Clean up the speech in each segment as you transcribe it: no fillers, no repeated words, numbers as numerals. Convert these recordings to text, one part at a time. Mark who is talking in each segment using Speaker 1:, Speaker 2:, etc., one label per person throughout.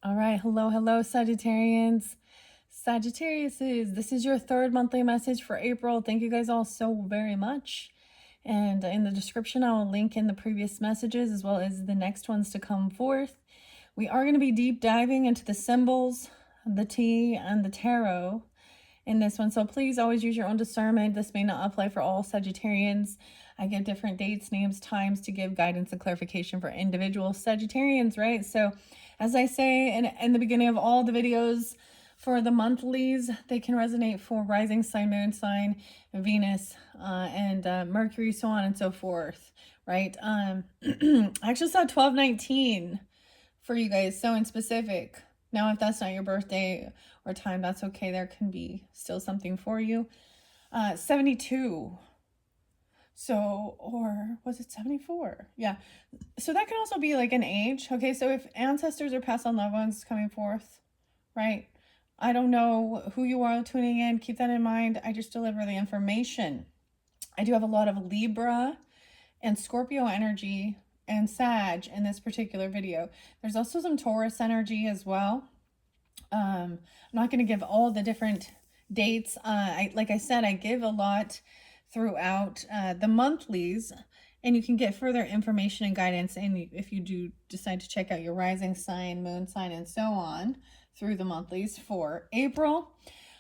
Speaker 1: All right. Hello, hello, Sagittarians. Sagittariuses, this is your third monthly message for April. Thank you guys all so very much. And in the description, I will link in the previous messages as well as the next ones to come forth. We are going to be deep diving into the symbols, the tea, and the tarot in this one. So please always use your own discernment. This may not apply for all Sagittarians. I give different dates, names, times to give guidance and clarification for individual Sagittarians, right? So as I say in the beginning of all the videos, for the monthlies, they can resonate for rising sign, moon sign, Venus, and Mercury, so on and so forth, right? I actually saw 1219 for you guys, so in specific. Now, if that's not your birthday or time, that's okay. There can be still something for you. 72. So, or was it 74? Yeah. So that can also be like an age. Okay. So if ancestors or past on loved ones coming forth, right? I don't know who you are tuning in. Keep that in mind. I just deliver the information. I do have a lot of Libra and Scorpio energy and Sag in this particular video. There's also some Taurus energy as well. I'm not going to give all the different dates. Like I said, I give a lot throughout the monthlies, and you can get further information and guidance. And if you do decide to check out your rising sign, moon sign, and so on through the monthlies for April.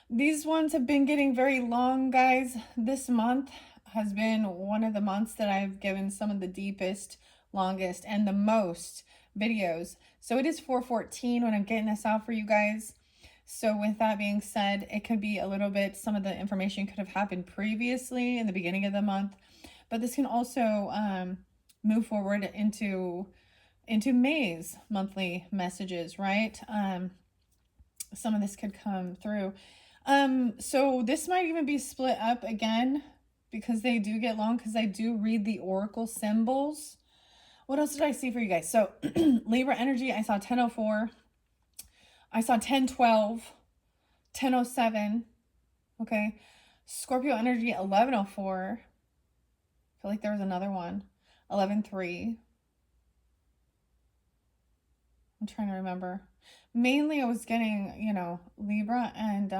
Speaker 1: These ones have been getting very long, guys. This month has been one of the months that I've given some of the deepest, longest, and the most videos. So it is 4:14 when I'm getting this out for you guys. So with that being said, it could be a little bit, some of the information could have happened previously in the beginning of the month, but this can also move forward into May's monthly messages, right? Some of this could come through. So this might even be split up again because they do get long, because I do read the oracle symbols. What else did I see for you guys? So Libra energy, I saw 1004. I saw 1012, 1007. Okay. Scorpio energy, 1104. I feel like there was another one. 11:3. I'm trying to remember. Mainly I was getting, Libra and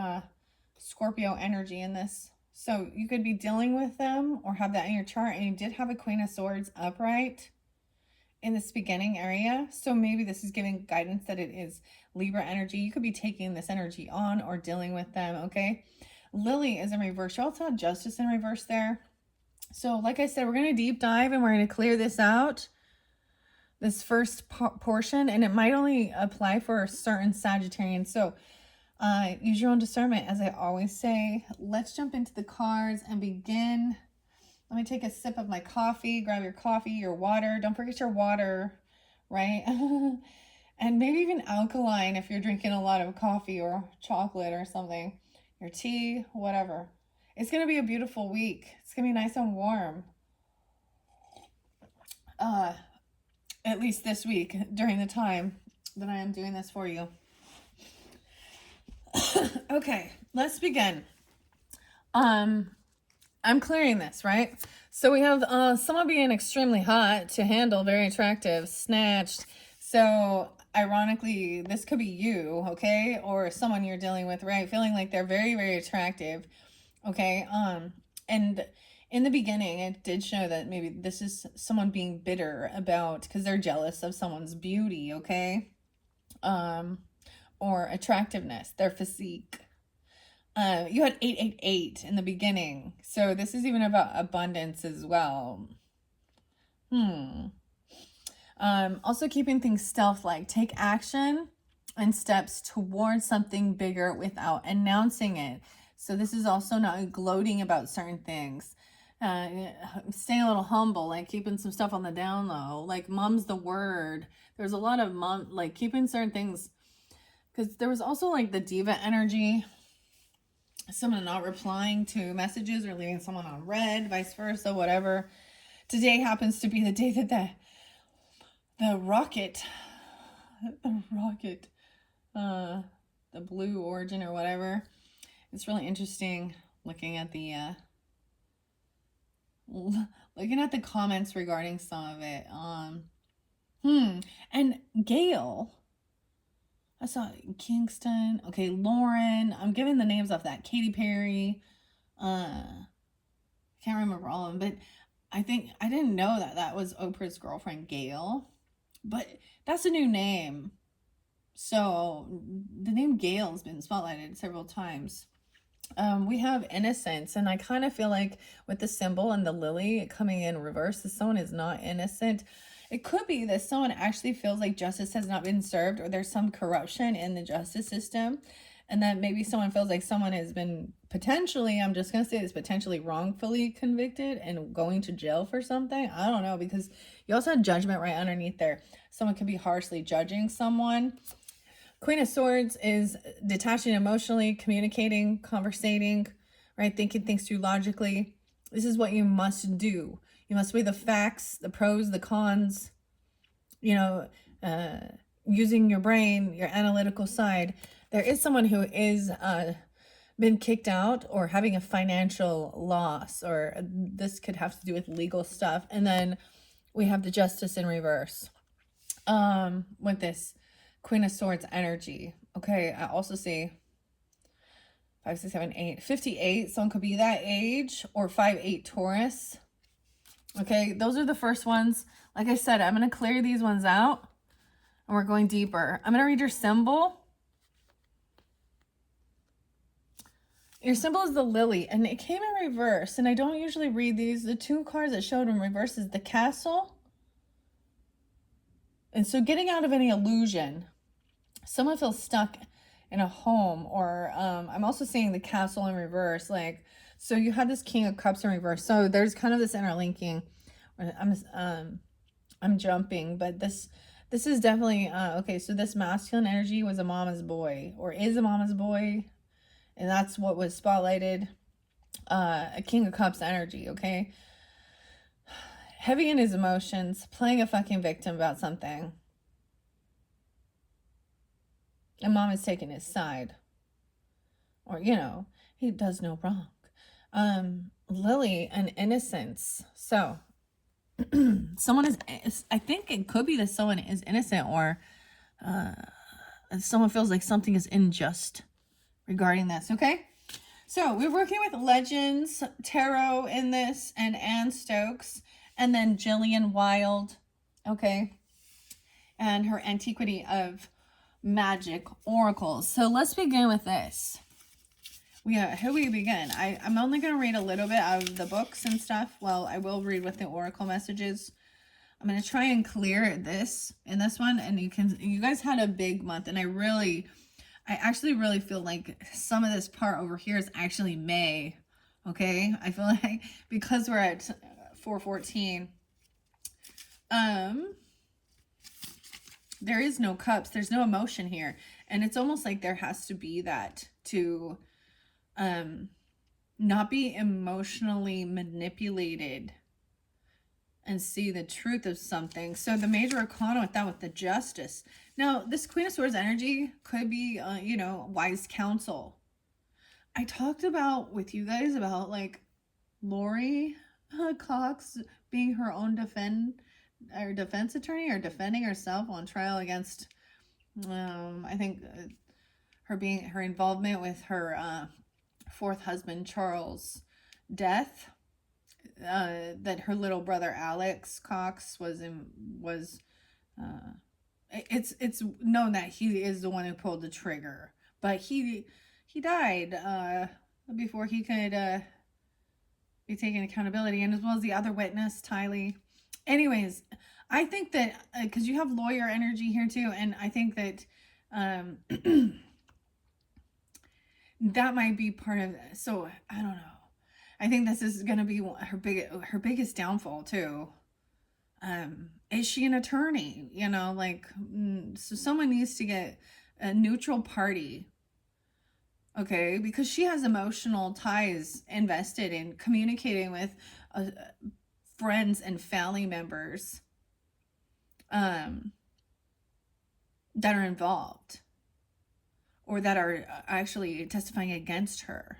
Speaker 1: Scorpio energy in this. So you could be dealing with them or have that in your chart, and you did have a Queen of Swords upright in this beginning area. So maybe this is giving guidance that it is Libra energy. You could be taking this energy on or dealing with them, okay? Lily is in reverse. You also have Justice in reverse there. So like I said, we're going to deep dive and we're going to clear this out, this first portion, and it might only apply for a certain Sagittarian. So use your own discernment, as I always say. Let's jump into the cards and begin. Let me take a sip of my coffee. Grab your coffee, your water. Don't forget your water, right? And maybe even alkaline if you're drinking a lot of coffee or chocolate or something. Your tea, whatever. It's going to be a beautiful week. It's going to be nice and warm. At least this week, during the time that I am doing this for you. Okay, let's begin. I'm clearing this, right? So we have someone being extremely hot to handle, very attractive, snatched. So ironically, this could be you, okay? Or someone you're dealing with, right? Feeling like they're very, very attractive, okay? And in the beginning, it did show that maybe this is someone being bitter about, because they're jealous of someone's beauty, okay? Or attractiveness, their physique. You had 888 in the beginning. So this is even about abundance as well. Also keeping things stealth-like. Take action and steps towards something bigger without announcing it. So this is also not gloating about certain things. Staying a little humble, like keeping some stuff on the down low. Like mum's the word. There's a lot of like keeping certain things. Because there was also like the diva energy. Someone not replying to messages or leaving someone on red, vice versa, whatever. Today happens to be the day that the rocket, the blue origin or whatever. It's really interesting looking at the comments regarding some of it. And Gail, I saw Kingston. Okay, Lauren. I'm giving the names off that. Katy Perry. I can't remember all of them, but I think I didn't know that that was Oprah's girlfriend, Gail. But that's a new name. So the name Gail's been spotlighted several times. We have innocence, and I kind of feel like with the symbol and the lily coming in reverse, that someone is not innocent. It could be that someone actually feels like justice has not been served, or there's some corruption in the justice system, and that maybe someone feels like someone has been potentially, I'm just going to say this, potentially wrongfully convicted and going to jail for something. I don't know, because you also have judgment right underneath there. Someone could be harshly judging someone. Queen of Swords is detaching emotionally, communicating, conversating, right? Thinking things through logically. This is what you must do. You must weigh the facts, the pros, the cons, you know, using your brain, your analytical side. There is someone who is been kicked out or having a financial loss, or this could have to do with legal stuff. And then we have the Justice in reverse with this Queen of Swords energy. Okay, I also see 5, 6, 7, 8, 58. Someone could be that age, or 5'8" Taurus. Okay, those are the first ones. Like I said, I'm going to clear these ones out, and we're going deeper. I'm going to read your symbol. Your symbol is the lily, and it came in reverse, and I don't usually read these. The two cards that showed in reverse is the castle. And so getting out of any illusion. Someone feels stuck in a home, or I'm also seeing the castle in reverse. Like, so you have this King of Cups in reverse. So there's kind of this interlinking. I'm jumping, but this is definitely okay. So this masculine energy was a mama's boy, or is a mama's boy, and that's what was spotlighted. A King of Cups energy. Okay, heavy in his emotions, playing a fucking victim about something. And mom is taking his side. Or, you know, he does no wrong. Lily and innocence. So, someone is, I think it could be that someone is innocent, or someone feels like something is unjust regarding this, okay? So, we're working with Legends Tarot in this, and Anne Stokes, and then Jillian Wilde, okay? And her Antiquity of Magic Oracles. So, let's begin with this. Here we begin. I'm only going to read a little bit out of the books and stuff. Well, I will read with the oracle messages. I'm going to try and clear this in this one. And you guys had a big month. And I actually really feel like some of this part over here is actually May. Okay. I feel like because we're at 414, there is no cups. There's no emotion here. And it's almost like there has to be that to not be emotionally manipulated and see the truth of something. So the major arcana with that, with the Justice. Now, this Queen of Swords energy could be, you know, wise counsel. I talked about with you guys about like Lori Cox being her own defense attorney, or defending herself on trial against, I think her involvement with her fourth husband Charles' death, that her little brother Alex Cox it's known that he is the one who pulled the trigger, but he died before he could be taking accountability, and as well as the other witness Tylee. Anyways, I think that because you have lawyer energy here too, and I think that that might be part of it. So I don't know. I think this is going to be her biggest downfall too. Is she an attorney? You know, like, so someone needs to get a neutral party. Okay, because she has emotional ties invested in communicating with friends and family members that are involved, or that are actually testifying against her.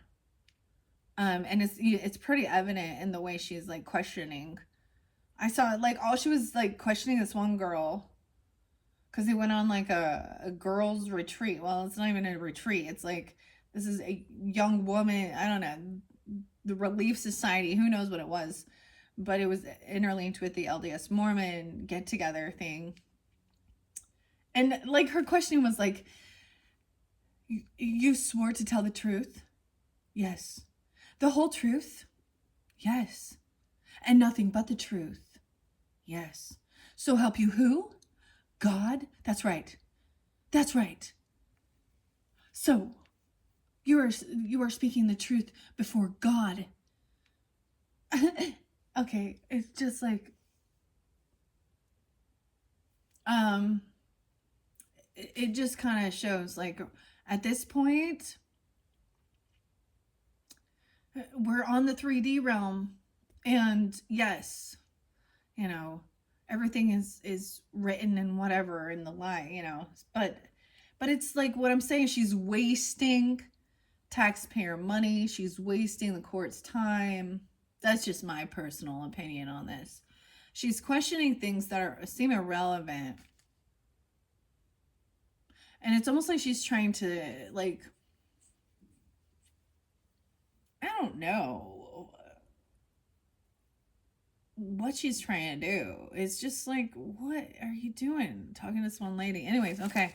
Speaker 1: And it's pretty evident in the way she's like questioning. I saw like she was like questioning this one girl because they went on like a girls' retreat. Well, it's not even a retreat. It's like this is a young woman. I don't know, the Relief Society. Who knows what it was, but it was interlinked with the LDS Mormon get together thing. And like her questioning was like, "You swore to tell the truth." Yes. The whole truth? Yes. And nothing but the truth? Yes. So help you who? God? That's right. That's right. So you are speaking the truth before God. Okay, it's just like it just kind of shows like at this point we're on the 3D realm, and yes, you know, everything is written and whatever in the lie, you know, but it's like what I'm saying, she's wasting taxpayer money, she's wasting the court's time. That's just my personal opinion on this. She's questioning things that seem irrelevant, and it's almost like she's trying to, like, I don't know what she's trying to do. It's just like, what are you doing talking to this one lady? Anyways, okay,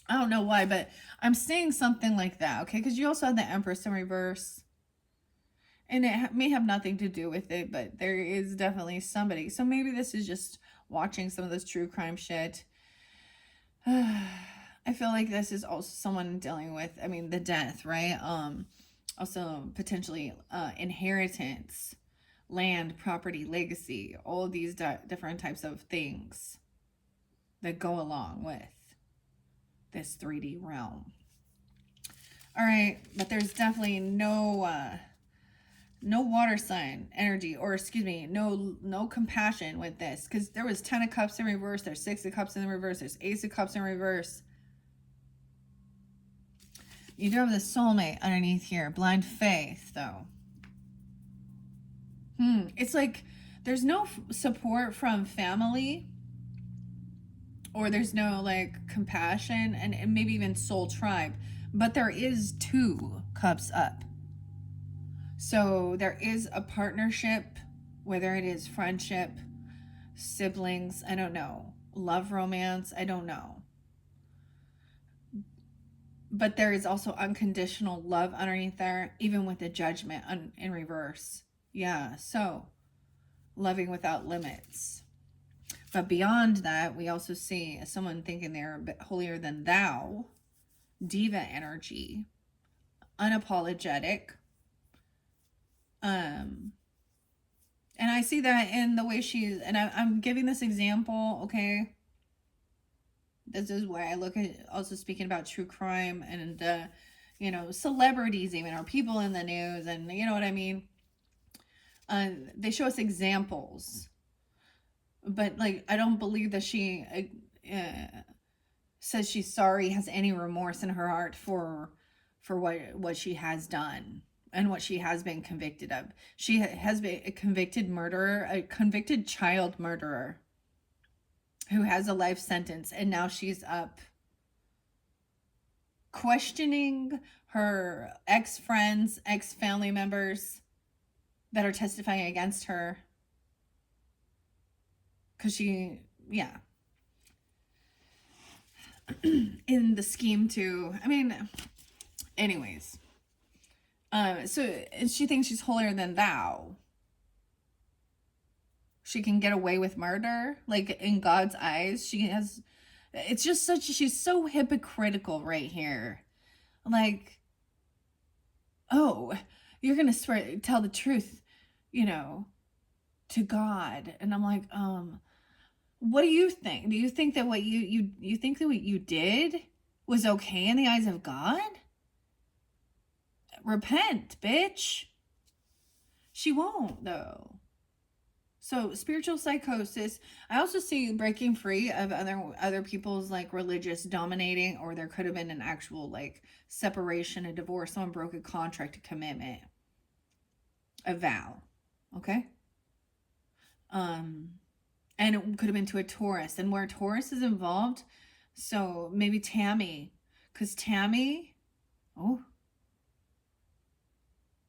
Speaker 1: I don't know why, but I'm saying something like that, okay? Because you also have the Empress in reverse, and it may have nothing to do with it, but there is definitely somebody. So maybe this is just watching some of this true crime shit. I feel like this is also someone dealing with, I mean, the death, right? Also potentially inheritance, land, property, legacy, all of these different types of things that go along with this 3D realm. All right, but there's definitely no water sign energy, or excuse me, no compassion with this, because there was 10 of Cups in reverse, there's 6 of Cups in the reverse, there's Ace of Cups in reverse. You do have the soulmate underneath here, blind faith though. It's like there's no support from family, or there's no like compassion, and maybe even soul tribe, but there is 2 cups up. So there is a partnership, whether it is friendship, siblings, I don't know, love romance, I don't know. But there is also unconditional love underneath there, even with the Judgment in reverse. Yeah, so loving without limits. But beyond that, we also see someone thinking they're a bit holier than thou, diva energy, unapologetic. And I see that in the way she's, and I'm giving this example, okay? This is why I look at also speaking about true crime and, you know, celebrities even, or people in the news, and you know what I mean? They show us examples, but like, I don't believe that she says she's sorry, has any remorse in her heart for what she has done and what she has been convicted of. She has been a convicted murderer, a convicted child murderer who has a life sentence, and now she's up questioning her ex-friends, ex-family members that are testifying against her, because she, yeah, in the scheme to, I mean, anyways, so she thinks she's holier than thou. She can get away with murder, like in God's eyes. She has, it's just such, she's so hypocritical right here. Like, oh, you're gonna swear, tell the truth, you know, to God. And I'm like, what do you think? Do you think that what you think that what you did was okay in the eyes of God? Repent, bitch. She won't though. So spiritual psychosis. I also see breaking free of other people's like religious dominating, or there could have been an actual like separation, a divorce, someone broke a contract, a commitment, a vow. Okay. And it could have been to a Taurus, and where Taurus is involved, So maybe Tammy, because Tammy, oh,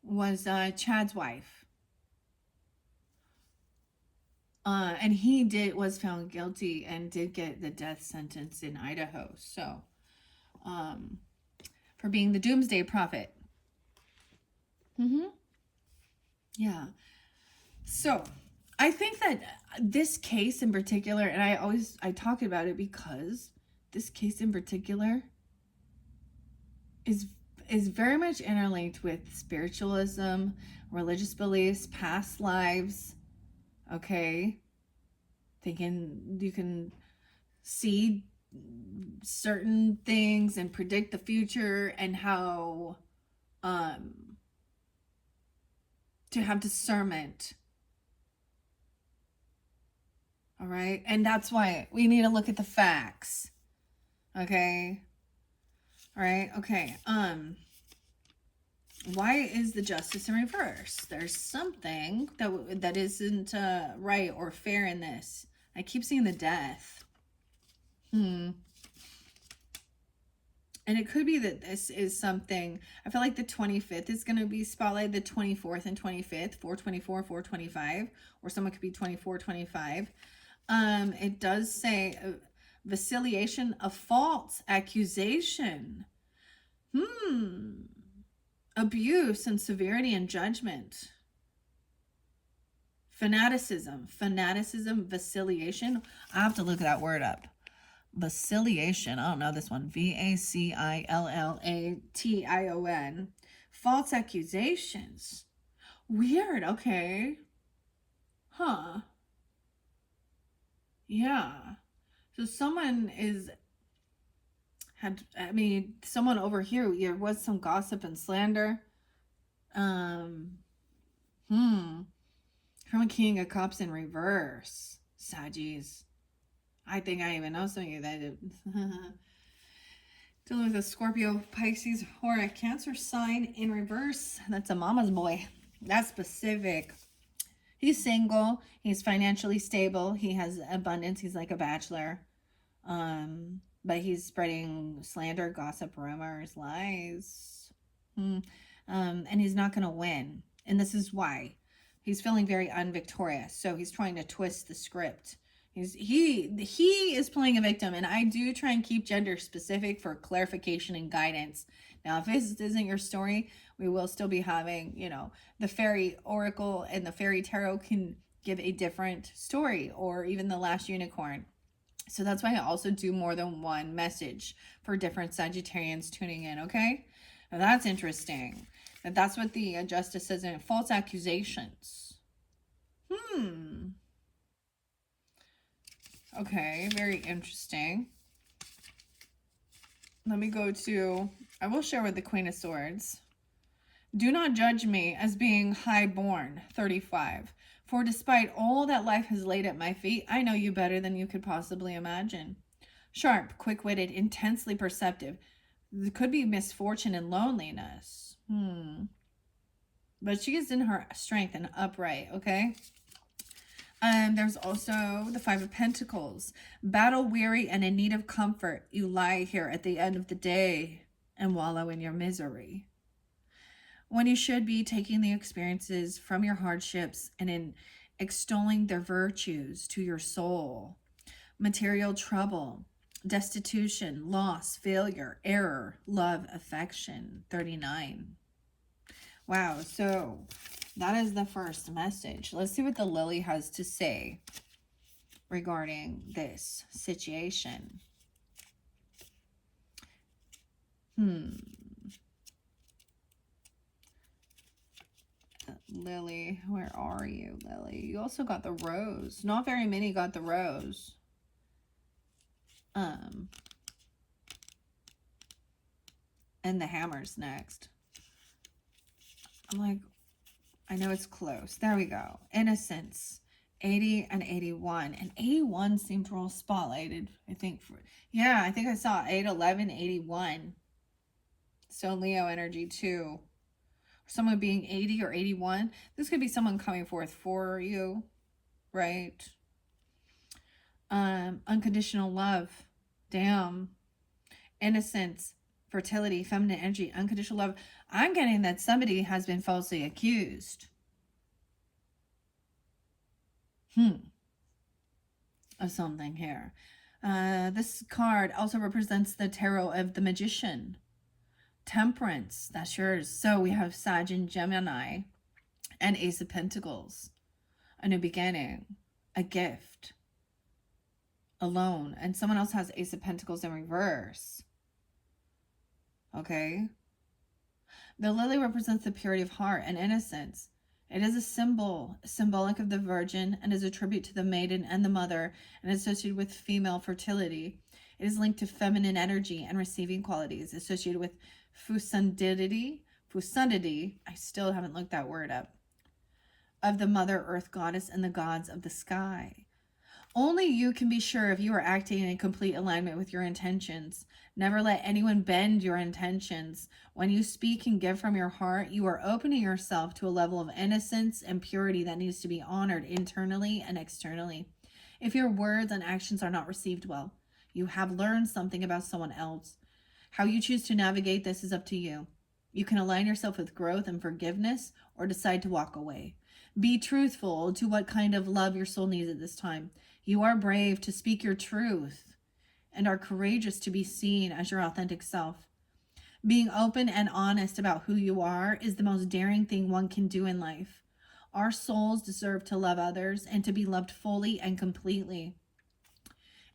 Speaker 1: was Chad's wife. And he was found guilty and did get the death sentence in Idaho. So, for being the doomsday prophet. Yeah. So, I think that this case in particular, and I talk about it because this case in particular is very much interlinked with spiritualism, religious beliefs, past lives. Okay, you can see certain things and predict the future, and how to have discernment. All right, and that's why we need to look at the facts. Okay. All right. Okay. Why is the justice in reverse? There's something that isn't right or fair in this. I keep seeing the death. And it could be that this is something, I feel like the 25th is going to be spotlighted, the 24th and 25th, 424, 425, or someone could be 24, 25. It does say vacillation of false accusation. Abuse and severity and judgment. Fanaticism, vacillation. I have to look that word up. Vacillation. I don't know this one. Vacilation. False accusations. Weird. Okay. Huh. Yeah. So someone someone over here, there was some gossip and slander. From a King of Cups in reverse. Saggies. I think I even know some of you that dealing with a Scorpio, Pisces, or a Cancer sign in reverse. That's a mama's boy. That's specific. He's single. He's financially stable. He has abundance. He's like a bachelor. But he's spreading slander, gossip, rumors, lies. And he's not going to win. And this is why. He's feeling very unvictorious. So he's trying to twist the script. He is playing a victim, and I do try and keep gender specific for clarification and guidance. Now, if this isn't your story, we will still be having, the fairy oracle and the fairy tarot can give a different story, or even the last unicorn. So that's why I also do more than one message for different Sagittarians tuning in, okay? Now that's interesting. That's what the justice says in false accusations. Okay, very interesting. Let me go to, I will share with the Queen of Swords. Do not judge me as being high-born, 35. For despite all that life has laid at my feet, I know you better than you could possibly imagine. Sharp, quick-witted, intensely perceptive. There could be misfortune and loneliness. But she is in her strength and upright, okay? There's also the Five of Pentacles. Battle weary and in need of comfort, you lie here at the end of the day and wallow in your misery, when you should be taking the experiences from your hardships and in extolling their virtues to your soul. Material trouble, destitution, loss, failure, error, love, affection. 39. Wow, so that is the first message. Let's see what the Lily has to say regarding this situation. Lily, where are you, Lily? You also got the rose. Not very many got the rose. And the hammer's next. I'm like, I know it's close. There we go. Innocence. 80 and 81. And 81 seemed real spotlighted, I think. I think I saw 8, 11, 81. So Leo energy too. Someone being 80 or 81. This could be someone coming forth for you, right? Unconditional love. Damn. Innocence, fertility, feminine energy, unconditional love. I'm getting that somebody has been falsely accused. Of something here. This card also represents the tarot of the magician. Temperance, that's yours. So we have Sag and Gemini and Ace of Pentacles. A new beginning, a gift, alone. And someone else has Ace of Pentacles in reverse. Okay. The lily represents the purity of heart and innocence. It is a symbol, symbolic of the virgin, and is a tribute to the maiden and the mother, and associated with female fertility. It is linked to feminine energy and receiving qualities, associated with fecundity, I still haven't looked that word up, of the Mother Earth goddess and the gods of the sky. Only you can be sure if you are acting in complete alignment with your intentions. Never let anyone bend your intentions. When you speak and give from your heart, you are opening yourself to a level of innocence and purity that needs to be honored internally and externally. If your words and actions are not received well, you have learned something about someone else. How you choose to navigate this is up to you. You can align yourself with growth and forgiveness or decide to walk away. Be truthful to what kind of love your soul needs at this time. You are brave to speak your truth and are courageous to be seen as your authentic self. Being open and honest about who you are is the most daring thing one can do in life. Our souls deserve to love others and to be loved fully and completely.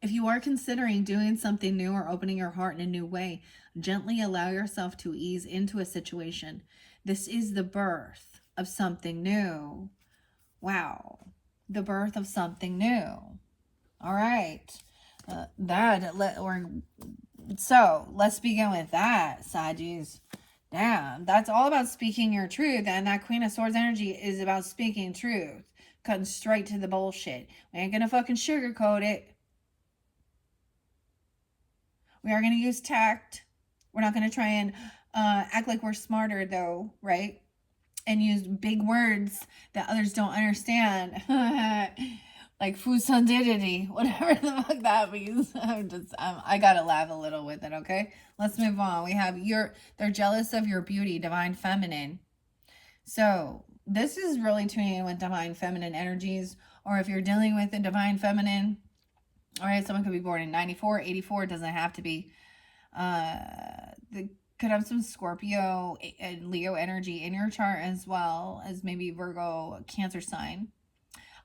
Speaker 1: If you are considering doing something new or opening your heart in a new way, gently allow yourself to ease into a situation. This is the birth of something new. Wow. The birth of something new. All right. So let's begin with that, Saggies. Damn, that's all about speaking your truth. And that Queen of Swords energy is about speaking truth. Cutting straight to the bullshit. We ain't gonna fucking sugarcoat it. We are gonna use tact. We're not gonna try and act like we're smarter though, right? And use big words that others don't understand. Like fecundity, whatever the fuck that means. I gotta laugh a little with it, okay? Let's move on. We have they're jealous of your beauty, divine feminine. So this is really tuning in with divine feminine energies, or if you're dealing with the divine feminine, all right, someone could be born in 94, 84, it doesn't have to be. They could have some Scorpio and Leo energy in your chart, as well as maybe Virgo, Cancer sign.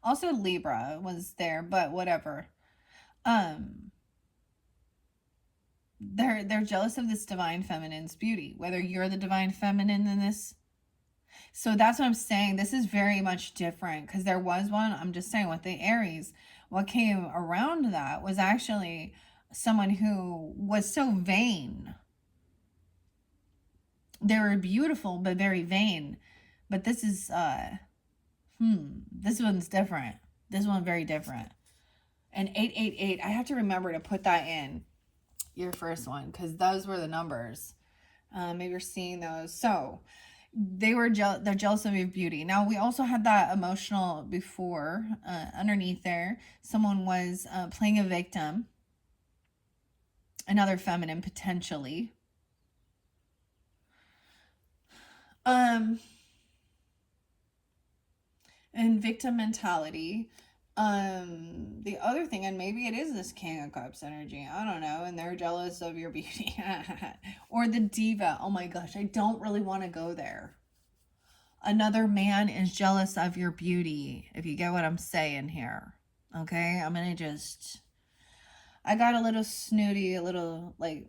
Speaker 1: Also Libra was there, but whatever. They're jealous of this divine feminine's beauty, whether you're the divine feminine in this. So that's what I'm saying. This is very much different, because there was one, I'm just saying, with the Aries, what came around that was actually someone who was so vain. They were beautiful, but very vain. But this is, this one's different. This one's very different. And 888, I have to remember to put that in your first one, because those were the numbers. Maybe you're seeing those. So they're jealous of your beauty. Now we also had that emotional before, underneath there. Someone was playing a victim. Another feminine, potentially. And victim mentality. The other thing, and maybe it is this King of Cups energy, I don't know, and they're jealous of your beauty. Or the diva. Oh my gosh, I don't really want to go there. Another man is jealous of your beauty, if you get what I'm saying here. Okay, I'm gonna I got a little snooty, a little, like,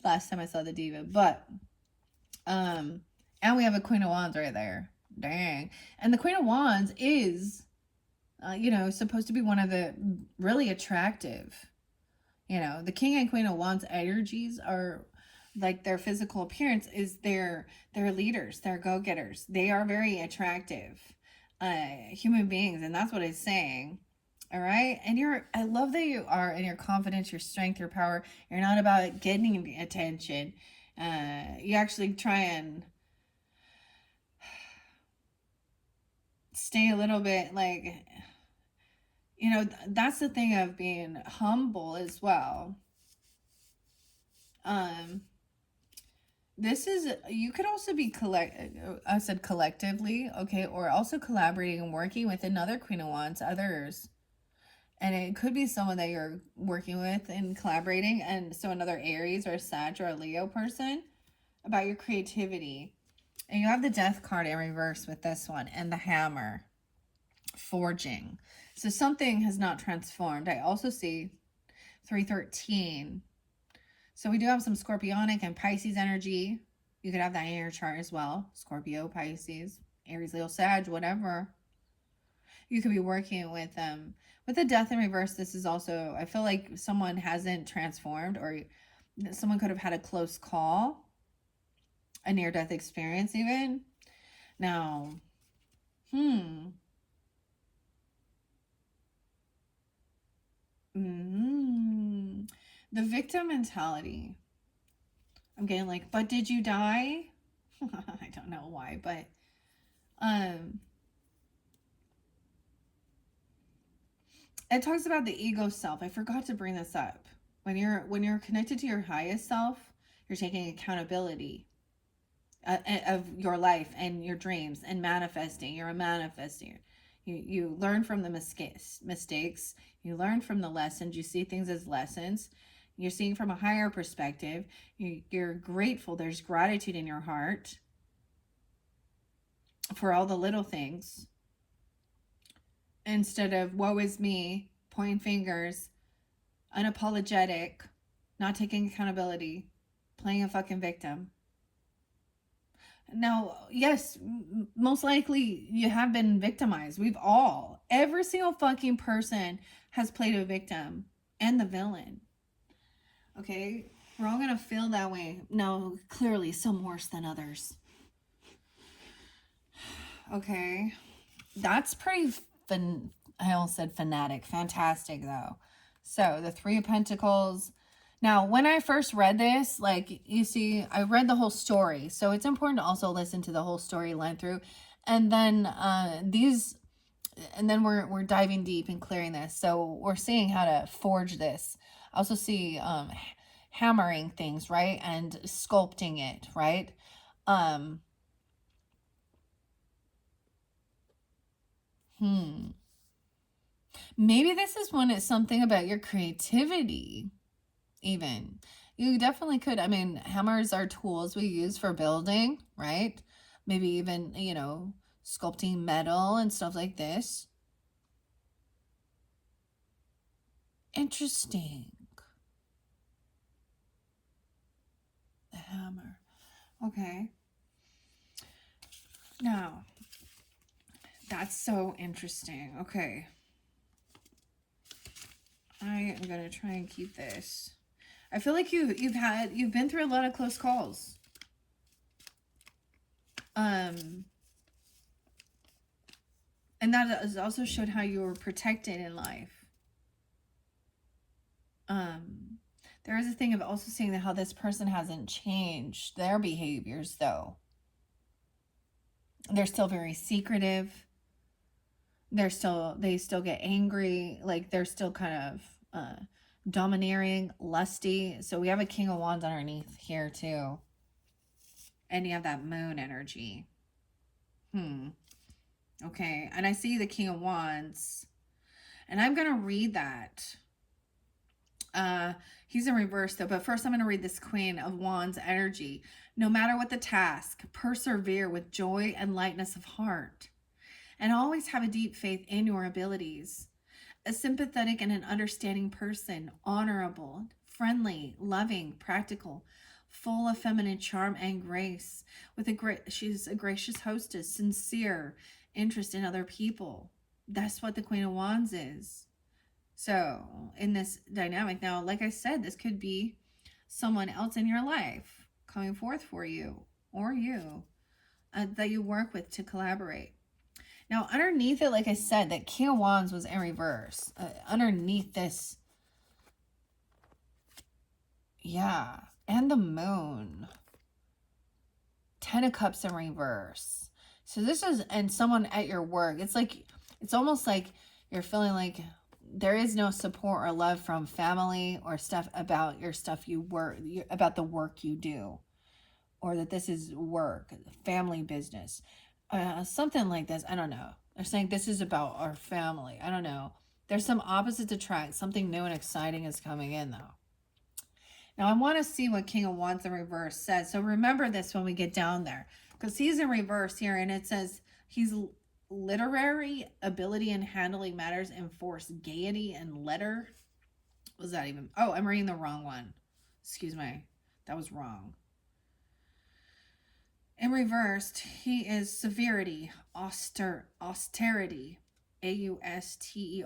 Speaker 1: last time I saw the diva, but, and we have a Queen of Wands right there. Dang. And the Queen of Wands is, supposed to be one of the really attractive. The King and Queen of Wands energies are, like, their physical appearance is they're leaders, they're go-getters. They are very attractive human beings, and that's what it's saying. All right. And I love that you are in your confidence, your strength, your power. You're not about getting attention. You actually try and stay a little bit, like, that's the thing of being humble as well. This is, you could also be I said collectively, okay, or also collaborating and working with another Queen of Wands, others. And it could be someone that you're working with and collaborating, and so another Aries or a Sag or a Leo person, about your creativity. And you have the Death card in reverse with this one, and the Hammer, forging. So something has not transformed. I also see 313. So we do have some Scorpionic and Pisces energy. You could have that in your chart as well. Scorpio, Pisces, Aries, Leo, Sag, whatever. You could be working with them. With the Death in reverse, this is also, I feel like someone hasn't transformed, or someone could have had a close call, a near-death experience even. Now, the victim mentality. I'm getting like, but did you die? I don't know why, but it talks about the ego self. I forgot to bring this up. When you're connected to your highest self, you're taking accountability of your life and your dreams and manifesting. You're a manifester. You learn from the mistakes. You learn from the lessons. You see things as lessons. You're seeing from a higher perspective. You're grateful. There's gratitude in your heart for all the little things. Instead of woe is me, pointing fingers, unapologetic, not taking accountability, playing a fucking victim. Now, yes, most likely you have been victimized. Every single fucking person has played a victim and the villain. Okay? We're all gonna feel that way. No, clearly some worse than others. Okay? That's pretty I almost said fanatic. Fantastic, though. So, the Three of Pentacles. Now, when I first read this, like, you see, I read the whole story. So, it's important to also listen to the whole storyline through. And then we're diving deep and clearing this. So, we're seeing how to forge this. I also see hammering things, right? And sculpting it, right? Maybe this is when it's something about your creativity, even. You definitely could. I mean, hammers are tools we use for building, right? Maybe even, sculpting metal and stuff like this. Interesting. The hammer. Okay. Now, that's so interesting. Okay. I am going to try and keep this. I feel like you've been through a lot of close calls. And that has also showed how you were protected in life. There is a thing of also seeing how this person hasn't changed their behaviors, though. They're still very secretive. They still get angry. Like, they're still kind of domineering, lusty. So we have a King of Wands underneath here too. And you have that moon energy. Okay. And I see the King of Wands. And I'm going to read that. He's in reverse though. But first I'm going to read this Queen of Wands energy. No matter what the task, persevere with joy and lightness of heart. And always have a deep faith in your abilities. A sympathetic and an understanding person, honorable, friendly, loving, practical, full of feminine charm and grace. She's a gracious hostess, sincere interest in other people. That's what the Queen of Wands is. So in this dynamic, now, like I said, this could be someone else in your life coming forth for you or you that you work with to collaborate. Now, underneath it, like I said, that King of Wands was in reverse. Underneath this, yeah, and the moon. 10 of Cups in reverse. So this is, and someone at your work. It's almost like you're feeling like there is no support or love from family or stuff about your stuff about the work you do, or that this is work, family business, something like this. I don't know. They're saying this is about our family. I don't know. There's some opposites attract. Something new and exciting is coming in, though. Now, I want to see what King of Wands in reverse says. So remember this when we get down there, because he's in reverse here, and it says he's literary ability in handling matters, enforce gaiety and letter. What was that even? Oh, I'm reading the wrong one. Excuse me. That was wrong. In reversed, he is severity, austerity, austeriti,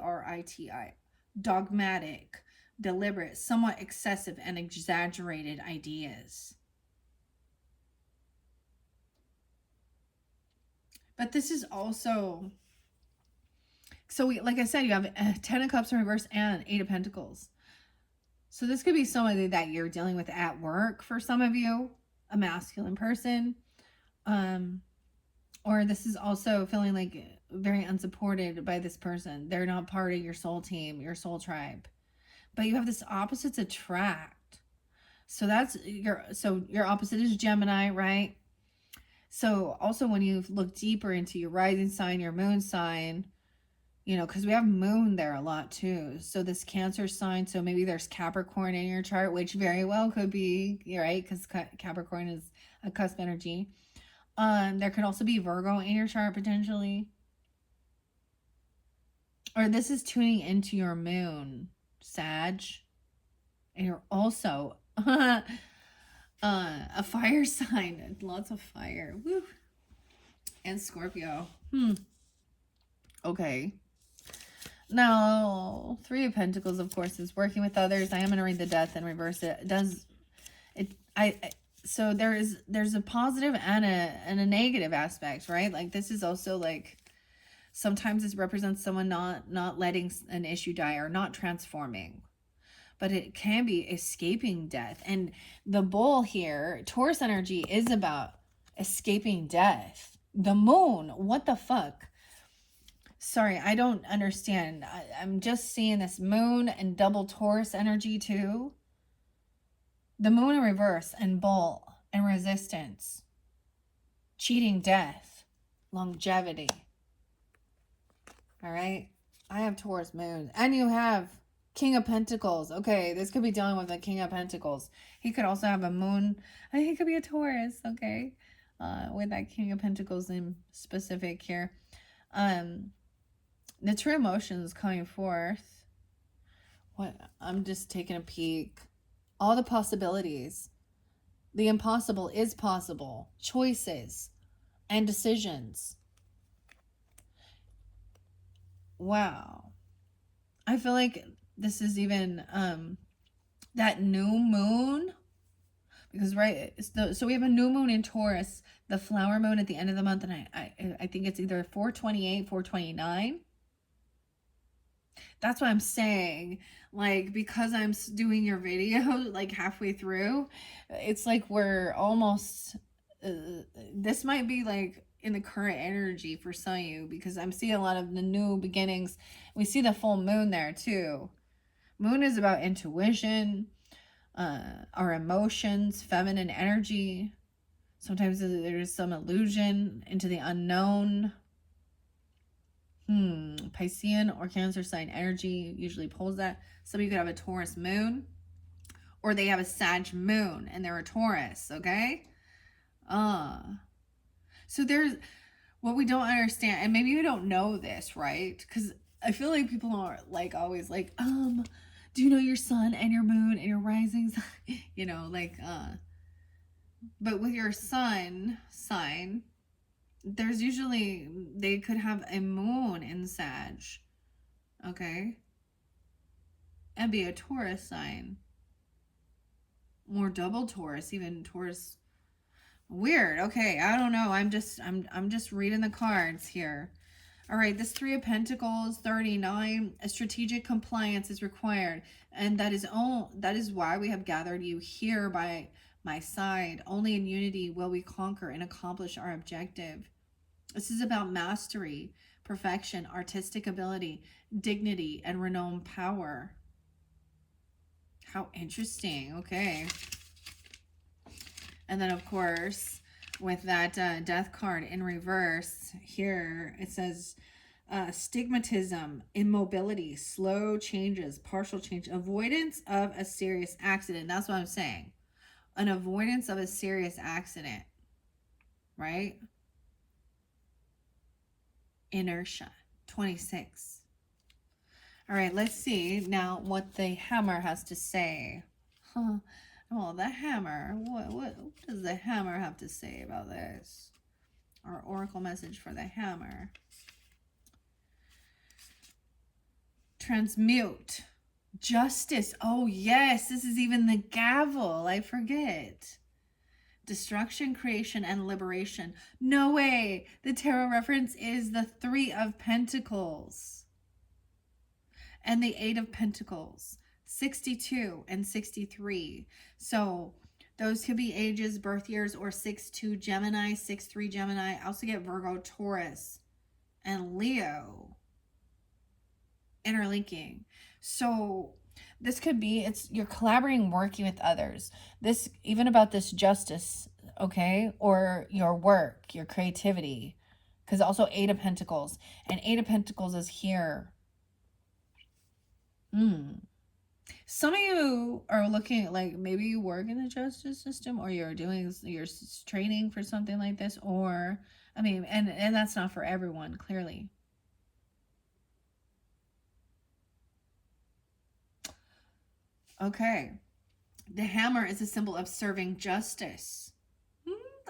Speaker 1: dogmatic, deliberate, somewhat excessive and exaggerated ideas. But this is also, so like I said, you have 10 of Cups in reverse and 8 of Pentacles. So this could be somebody that you're dealing with at work for some of you, a masculine person. Or this is also feeling like very unsupported by this person. They're not part of your soul team, your soul tribe. But you have this opposites attract. So that's your opposite is Gemini, right? So also when you look deeper into your rising sign, your moon sign, you know, because we have moon there a lot too. So this Cancer sign, so maybe there's Capricorn in your chart, which very well could be, right? Because Capricorn is a cusp energy. There could also be Virgo in your chart potentially. Or this is tuning into your moon, Sag. And you're also a fire sign. Lots of fire. Woo. And Scorpio. Okay. Now, 3 of Pentacles, of course, is working with others. I am going to read the Death and reverse it. So there's a positive and a negative aspect, right? Like this is also like, sometimes this represents someone not letting an issue die or not transforming. But it can be escaping death. And the bull here, Taurus energy, is about escaping death. The moon, what the fuck? Sorry, I don't understand. I'm just seeing this moon and double Taurus energy too. The moon in reverse and bull and resistance. Cheating death. Longevity. All right. I have Taurus moon. And you have King of Pentacles. Okay, this could be dealing with the King of Pentacles. He could also have a moon. I think he could be a Taurus, okay? With that King of Pentacles in specific here. The true emotions coming forth. What? I'm just taking a peek. All the possibilities. The impossible is possible. Choices and decisions. Wow. I feel like this is even that new moon, because right, so we have a new moon in Taurus, the flower moon at the end of the month, and I think it's either 428, 429. That's what I'm saying. Like, because I'm doing your video like halfway through, it's like we're almost, this might be like in the current energy for some of you, because I'm seeing a lot of the new beginnings. We see the full moon there too. Moon is about intuition, our emotions, feminine energy. Sometimes there's some illusion into the unknown. Piscean or Cancer sign energy usually pulls that. Some of you could have a Taurus moon, or they have a Sag moon and they're a Taurus, okay? So there's what we don't understand, and maybe you don't know this, right? Because I feel like people are like always like, do you know your sun and your moon and your risings? You know, like, but with your sun sign, there's usually, they could have a moon in Sag, okay? And be a Taurus sign. Or double Taurus, even Taurus. Weird. Okay, I don't know. I'm just reading the cards here. All right, this 3 of Pentacles, 39, a strategic compliance is required. And that is why we have gathered you here by my side. Only in unity will we conquer and accomplish our objective. This is about mastery, perfection, artistic ability, dignity, and renowned power. How interesting. Okay. And then, of course, with that death card in reverse, here it says stigmatism, immobility, slow changes, partial change, avoidance of a serious accident. That's what I'm saying. An avoidance of a serious accident, right? Inertia, 26. All right, let's see now what the hammer has to say. Huh. Well, the hammer, what does the hammer have to say about this? Our oracle message for the hammer. Transmute. Justice. Oh, yes, this is even the gavel. I forget. Destruction, creation, and liberation. No way. The tarot reference is the 3 of Pentacles and the 8 of Pentacles. 62 and 63. So those could be ages, birth years, or 6-2 Gemini, 6-3 Gemini. I also get Virgo, Taurus, and Leo interlinking. So this could be, you're collaborating, working with others. This, even about this justice, okay? Or your work, your creativity. Because also 8 of Pentacles. And 8 of Pentacles is here. Some of you are looking like maybe you work in the justice system, or you're training for something like this, or I mean, and that's not for everyone, clearly. Okay. The hammer is a symbol of serving justice.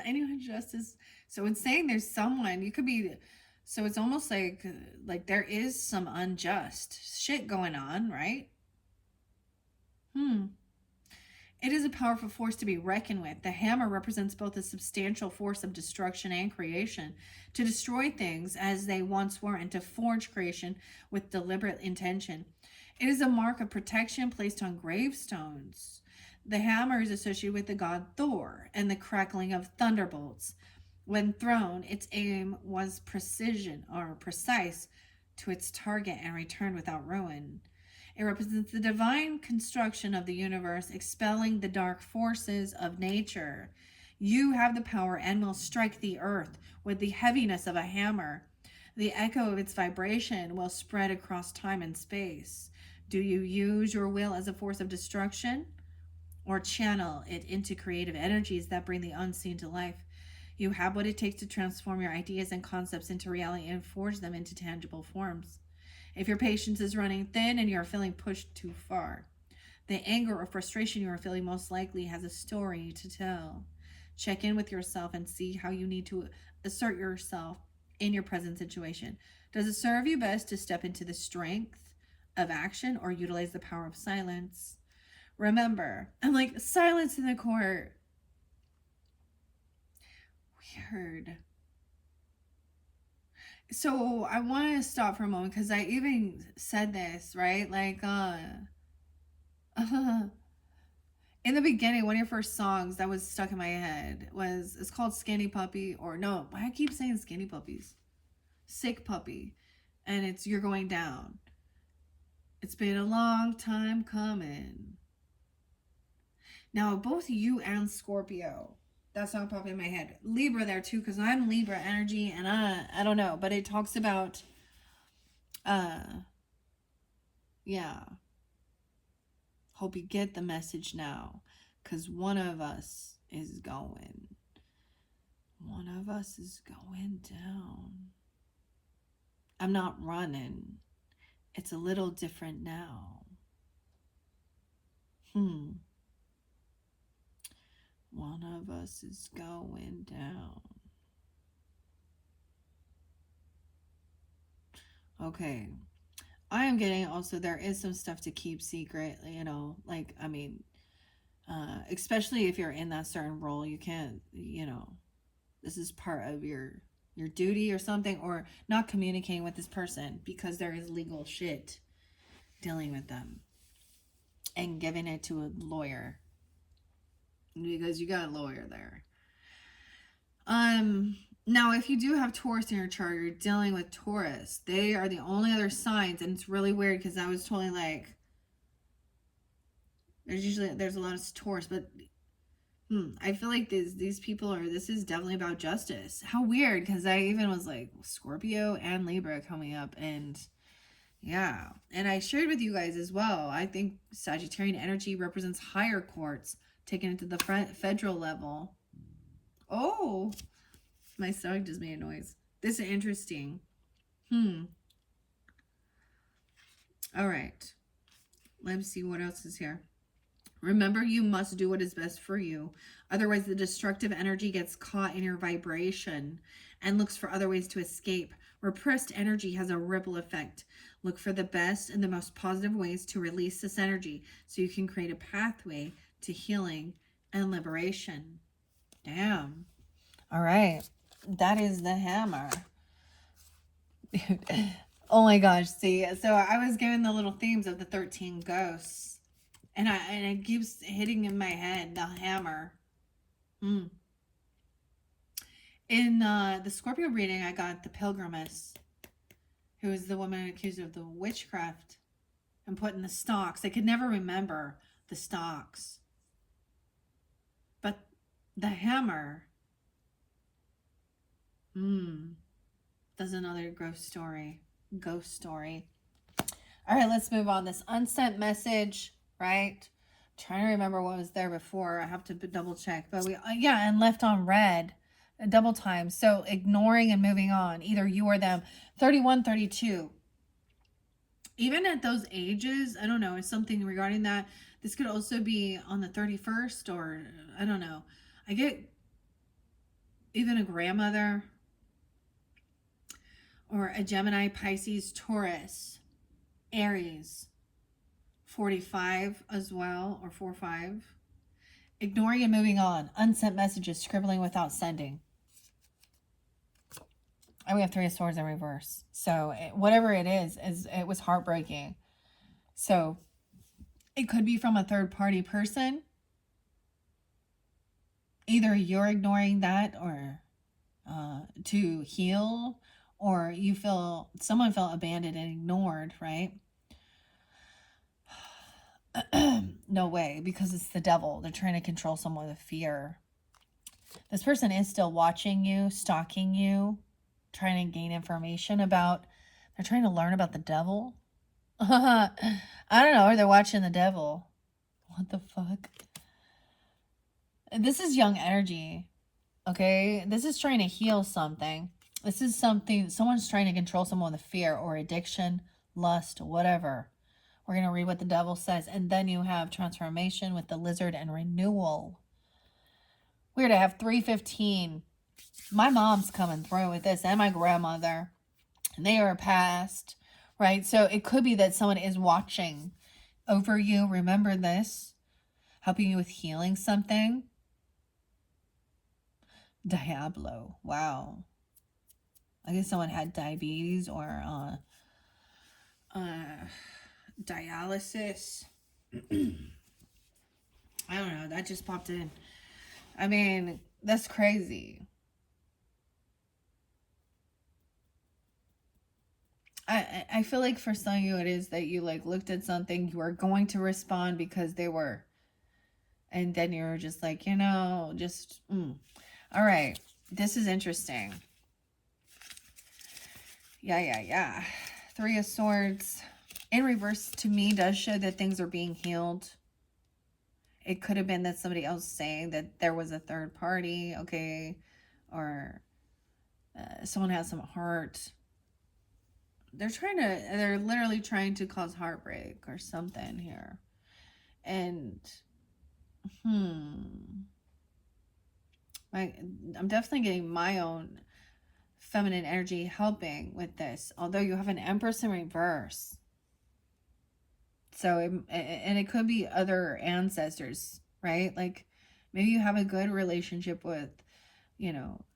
Speaker 1: Anyone justice. So it's saying there's someone, you could be, so it's almost like there is some unjust shit going on, right? It is a powerful force to be reckoned with. The hammer represents both a substantial force of destruction and creation, to destroy things as they once were and to forge creation with deliberate intention. It is a mark of protection placed on gravestones. The hammer is associated with the god Thor and the crackling of thunderbolts. When thrown, its aim was precision or precise to its target and returned without ruin. It represents the divine construction of the universe, expelling the dark forces of nature. You have the power and will strike the earth with the heaviness of a hammer. The echo of its vibration will spread across time and space. Do you use your will as a force of destruction, or channel it into creative energies that bring the unseen to life? You have what it takes to transform your ideas and concepts into reality and forge them into tangible forms. If your patience is running thin and you are feeling pushed too far, the anger or frustration you are feeling most likely has a story to tell. Check in with yourself and see how you need to assert yourself in your present situation. Does it serve you best to step into the strength of action or utilize the power of silence? Remember, I'm like, silence in the court. Weird. So I want to stop for a moment because I even said this, right? Like, in the beginning, one of your first songs that was stuck in my head it's called Skinny Puppy, or no, I keep saying Skinny Puppies. Sick Puppy. And it's You're Going Down. It's been a long time coming. Now, both you and Scorpio, that song popped in my head. Libra there too, because I'm Libra energy, and I don't know, but it talks about, yeah. Hope you get the message now, because one of us is going. One of us is going down. I'm not running. It's a little different now. One of us is going down. Okay. I am getting also, there is some stuff to keep secret, you know, like, I mean, especially if you're in that certain role, you can't, you know, this is part of your duty or something, or not communicating with this person because there is legal shit dealing with them and giving it to a lawyer because you got a lawyer there. Now, if you do have Taurus in your chart, you're dealing with Taurus. They are the only other signs, and it's really weird because I was totally like, there's a lot of Taurus, but I feel like these people are, this is definitely about justice. How weird, because I even was like Scorpio and Libra coming up, and yeah. And I shared with you guys as well, I think Sagittarian energy represents higher courts, taken it to the federal level. Oh, my stomach just made a noise. This is interesting. All right. Let's see what else is here. Remember, you must do what is best for you. Otherwise, the destructive energy gets caught in your vibration and looks for other ways to escape. Repressed energy has a ripple effect. Look for the best and the most positive ways to release this energy so you can create a pathway to healing and liberation. Damn. All right. That is the hammer. Oh my gosh. See, so I was given the little themes of the 13 ghosts. And it keeps hitting in my head, the hammer. In the Scorpio reading, I got the Pilgrimess, who is the woman accused of the witchcraft and put in the stocks. I could never remember the stocks. But the hammer, that's another ghost story. All right, let's move on. This unsent message, right? Trying to remember what was there before. I have to double check. But and left on red a double time. So ignoring and moving on. Either you or them. 31, 32. Even at those ages, I don't know, is something regarding that. This could also be on the 31st, or I don't know. I get even a grandmother or a Gemini, Pisces, Taurus, Aries, 45 as well, or 4-5. Ignoring and moving on. Unsent messages, scribbling without sending. And we have 3 of Swords in reverse. So whatever it is, it was heartbreaking. So it could be from a third party person. Either you're ignoring that or to heal, or someone felt abandoned and ignored, right? No way, because it's the devil. They're trying to control someone with fear. This person is still watching you, stalking you, trying to gain information about, they're trying to learn about the devil. I don't know, or they're watching the devil. What the fuck? This is young energy, okay? This is trying to heal something. This is something, someone's trying to control someone with fear or addiction, lust, whatever. We're going to read what the devil says. And then you have transformation with the lizard and renewal. Weird to have 315. My mom's coming through with this, and my grandmother. And they are past, right? So it could be that someone is watching over you. Remember this. Helping you with healing something. Diablo. Wow. I guess someone had diabetes or dialysis. I don't know. That just popped in. I mean, that's crazy. I feel like for some of you it is that you like looked at something, you were going to respond because they were, and then you were just like, just all right, this is interesting. Yeah. 3 of Swords in reverse to me does show that things are being healed. It could have been that somebody else saying that there was a third party, okay, or someone has some heart. They're literally trying to cause heartbreak or something here. And, I'm definitely getting my own feminine energy helping with this. Although you have an Empress in reverse. So, and it could be other ancestors, right? Like, maybe you have a good relationship with,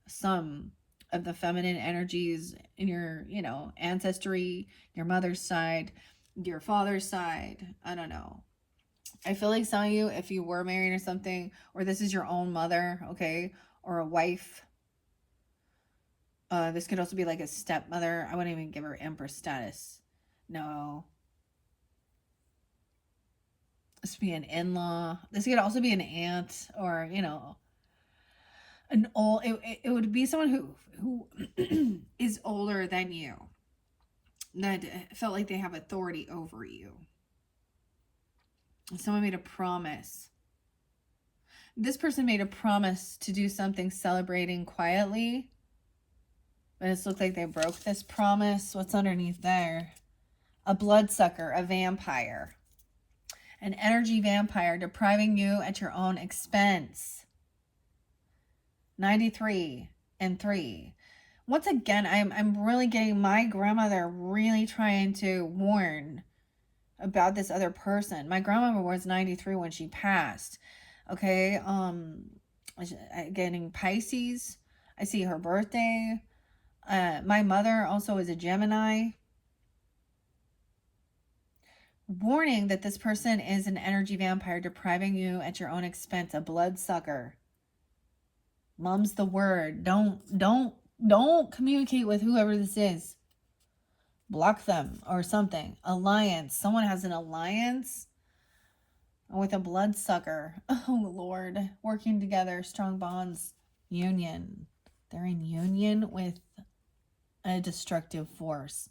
Speaker 1: some of the feminine energies in your, ancestry, your mother's side, your father's side. I don't know. I feel like some of you, if you were married or something, or this is your own mother, okay, or a wife, This could also be like a stepmother. I wouldn't even give her empress status. No. This could be an in-law. This could also be an aunt, or, you know, an old, it would be someone who is older than you, that felt like they have authority over you. Someone made a promise. This person made a promise to do something celebrating quietly, but it's looked like they broke this promise. What's underneath there? A bloodsucker, a vampire, an energy vampire depriving you at your own expense. 93 and 3. Once again, I'm really getting my grandmother really trying to warn about this other person. My grandmother was 93 when she passed. Okay, getting Pisces. I see her birthday. My mother also is a Gemini. Warning that this person is an energy vampire depriving you at your own expense, a bloodsucker. Mum's the word. Don't communicate with whoever this is. Block them or something. Alliance. Someone has an alliance with a bloodsucker. Oh, Lord. Working together. Strong bonds. Union. They're in union with a destructive force.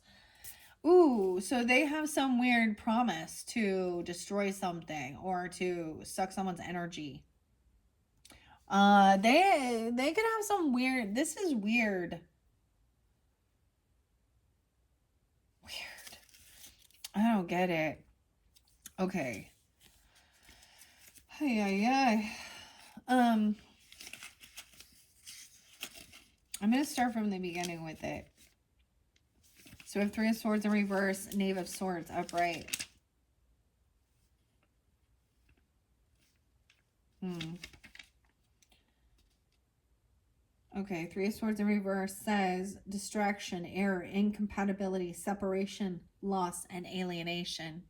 Speaker 1: Ooh, so they have some weird promise to destroy something or to suck someone's energy. They could have some weird. This is weird. Weird. I don't get it. Okay. Hey. I'm gonna start from the beginning with it. So we have 3 of Swords in reverse, Knave of Swords upright. Okay, 3 of Swords in reverse says distraction, error, incompatibility, separation, loss, and alienation.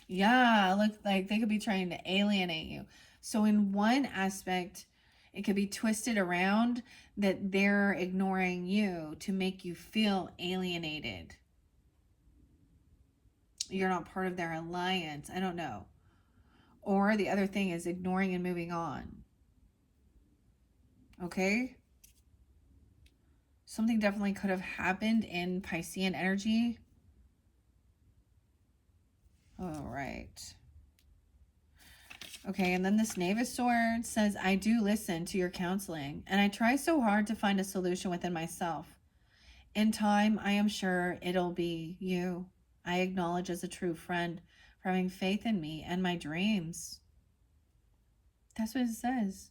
Speaker 1: Yeah, look like they could be trying to alienate you. So in one aspect, it could be twisted around that they're ignoring you to make you feel alienated. You're not part of their alliance. I don't know. Or the other thing is ignoring and moving on. Okay? Something definitely could have happened in Piscean energy. All right. Okay, and then this Knave of Swords says, I do listen to your counseling, and I try so hard to find a solution within myself. In time, I am sure it'll be you I acknowledge as a true friend for having faith in me and my dreams. That's what it says.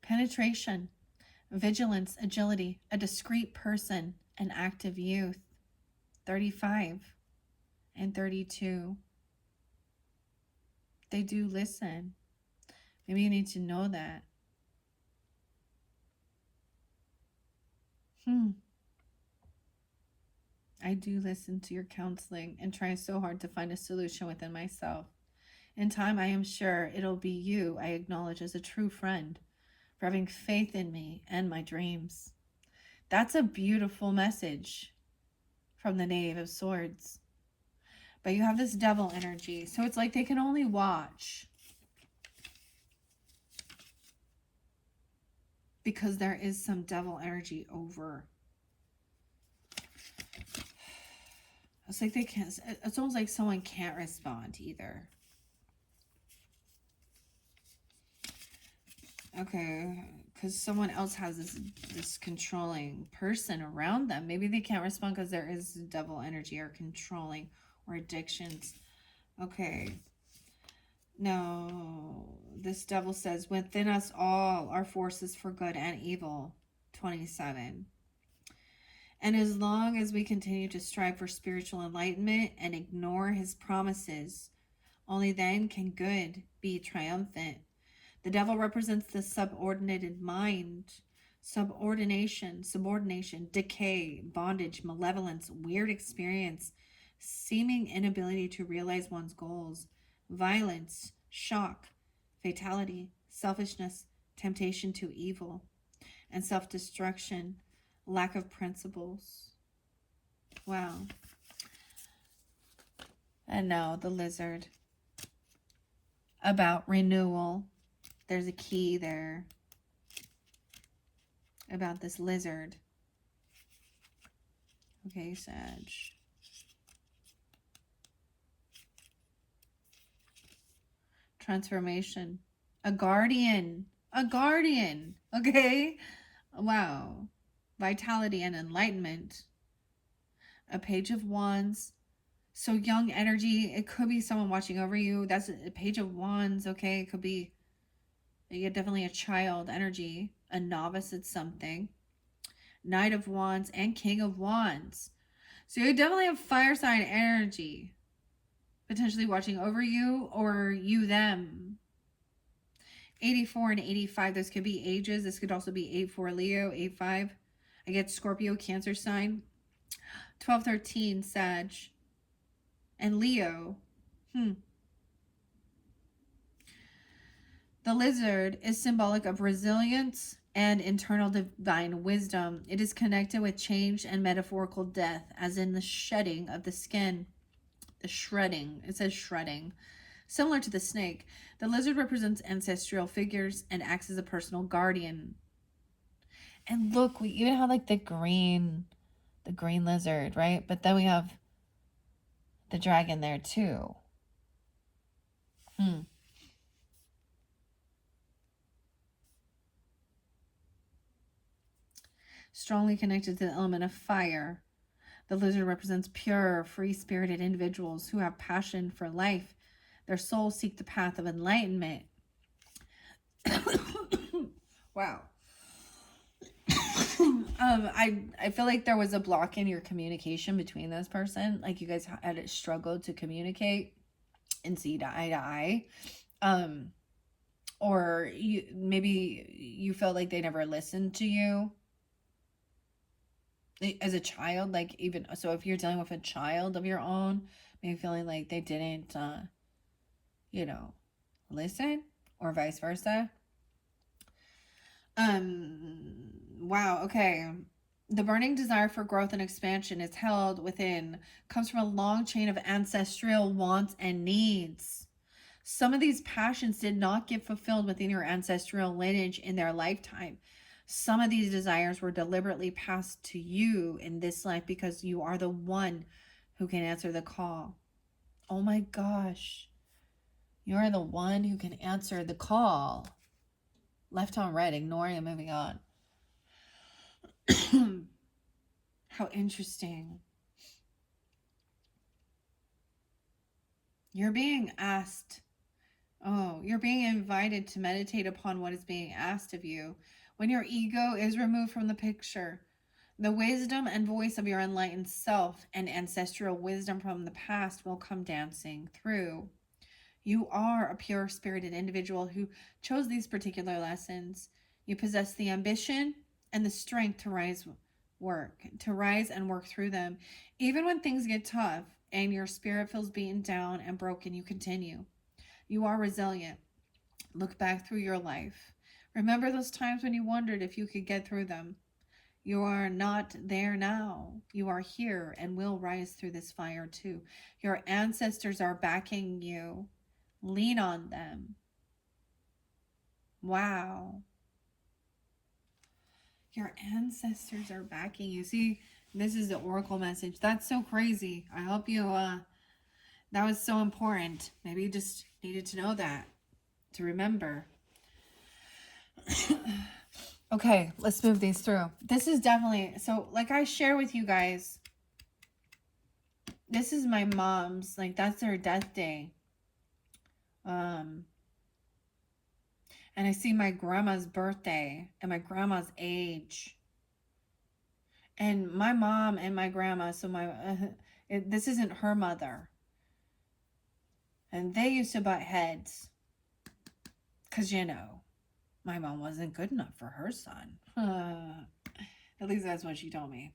Speaker 1: Penetration, vigilance, agility, a discreet person, an active youth. 35 and 32. They do listen. Maybe you need to know that. I do listen to your counseling and try so hard to find a solution within myself. In time, I am sure it'll be you I acknowledge as a true friend for having faith in me and my dreams. That's a beautiful message from the Knave of Swords. But you have this devil energy, so it's like they can only watch because there is some devil energy over. It's like they can't, it's almost like someone can't respond either. Okay, because someone else has this controlling person around them. Maybe they can't respond because there is devil energy or controlling or addictions. Okay. No, this devil says, within us all are forces for good and evil. 27. And as long as we continue to strive for spiritual enlightenment and ignore his promises, only then can good be triumphant. The devil represents the subordinated mind, subordination, decay, bondage, malevolence, weird experience, seeming inability to realize one's goals, violence, shock, fatality, selfishness,
Speaker 2: temptation to evil, and self-destruction, lack of principles. Wow. And now the Lizard. About renewal. There's a key there about this Lizard. Okay, Sag. Transformation. A guardian. A guardian. Okay. Wow. Vitality and enlightenment. A Page of Wands. So young energy. It could be someone watching over you. That's a Page of Wands. Okay. It could be definitely a child energy. A novice at something. Knight of Wands and King of Wands. So you definitely have fire sign energy potentially watching over you, or you them. 84 and 85, this could be ages. This could also be 84 Leo, 85. I get Scorpio, Cancer sign. 12, 13 Sag. And Leo. The Lizard is symbolic of resilience and internal divine wisdom. It is connected with change and metaphorical death, as in the shedding of the skin. The shredding. It says shredding. Similar to the snake, the Lizard represents ancestral figures and acts as a personal guardian. And look, we even have like the green lizard, right? But then we have the dragon there too. Strongly connected to the element of fire. The Lizard represents pure, free-spirited individuals who have passion for life. Their souls seek the path of enlightenment. Wow. I feel like there was a block in your communication between this person. Like you guys had struggled to communicate and see eye to eye. Or maybe you felt like they never listened to you as a child. Like even so, if you're dealing with a child of your own, maybe feeling like they didn't listen, or vice versa. Wow, okay. The burning desire for growth and expansion is held within, comes from a long chain of ancestral wants and needs. Some of these passions did not get fulfilled within your ancestral lineage in their lifetime. Some of these desires were deliberately passed to you in this life because you are the one who can answer the call. Oh my gosh. You're the one who can answer the call. Left on red, ignoring and moving on. How interesting. You're being asked. You're being invited to meditate upon what is being asked of you. When your ego is removed from the picture, the wisdom and voice of your enlightened self and ancestral wisdom from the past will come dancing through. You are a pure-spirited individual who chose these particular lessons. You possess the ambition and the strength to rise and work through them. Even when things get tough and your spirit feels beaten down and broken, you continue. You are resilient. Look back through your life. Remember those times when you wondered if you could get through them. You are not there now. You are here and will rise through this fire too. Your ancestors are backing you. Lean on them. Wow. Your ancestors are backing you. See, this is the oracle message. That's so crazy. I hope you, that was so important. Maybe you just needed to know that, to remember. Okay, let's move these through. This is definitely, so like I share with you guys, this is my mom's, like that's her death day. And I see my grandma's birthday and my grandma's age. And my mom and my grandma, so this isn't her mother. And they used to butt heads. Because, my mom wasn't good enough for her son. At least that's what she told me.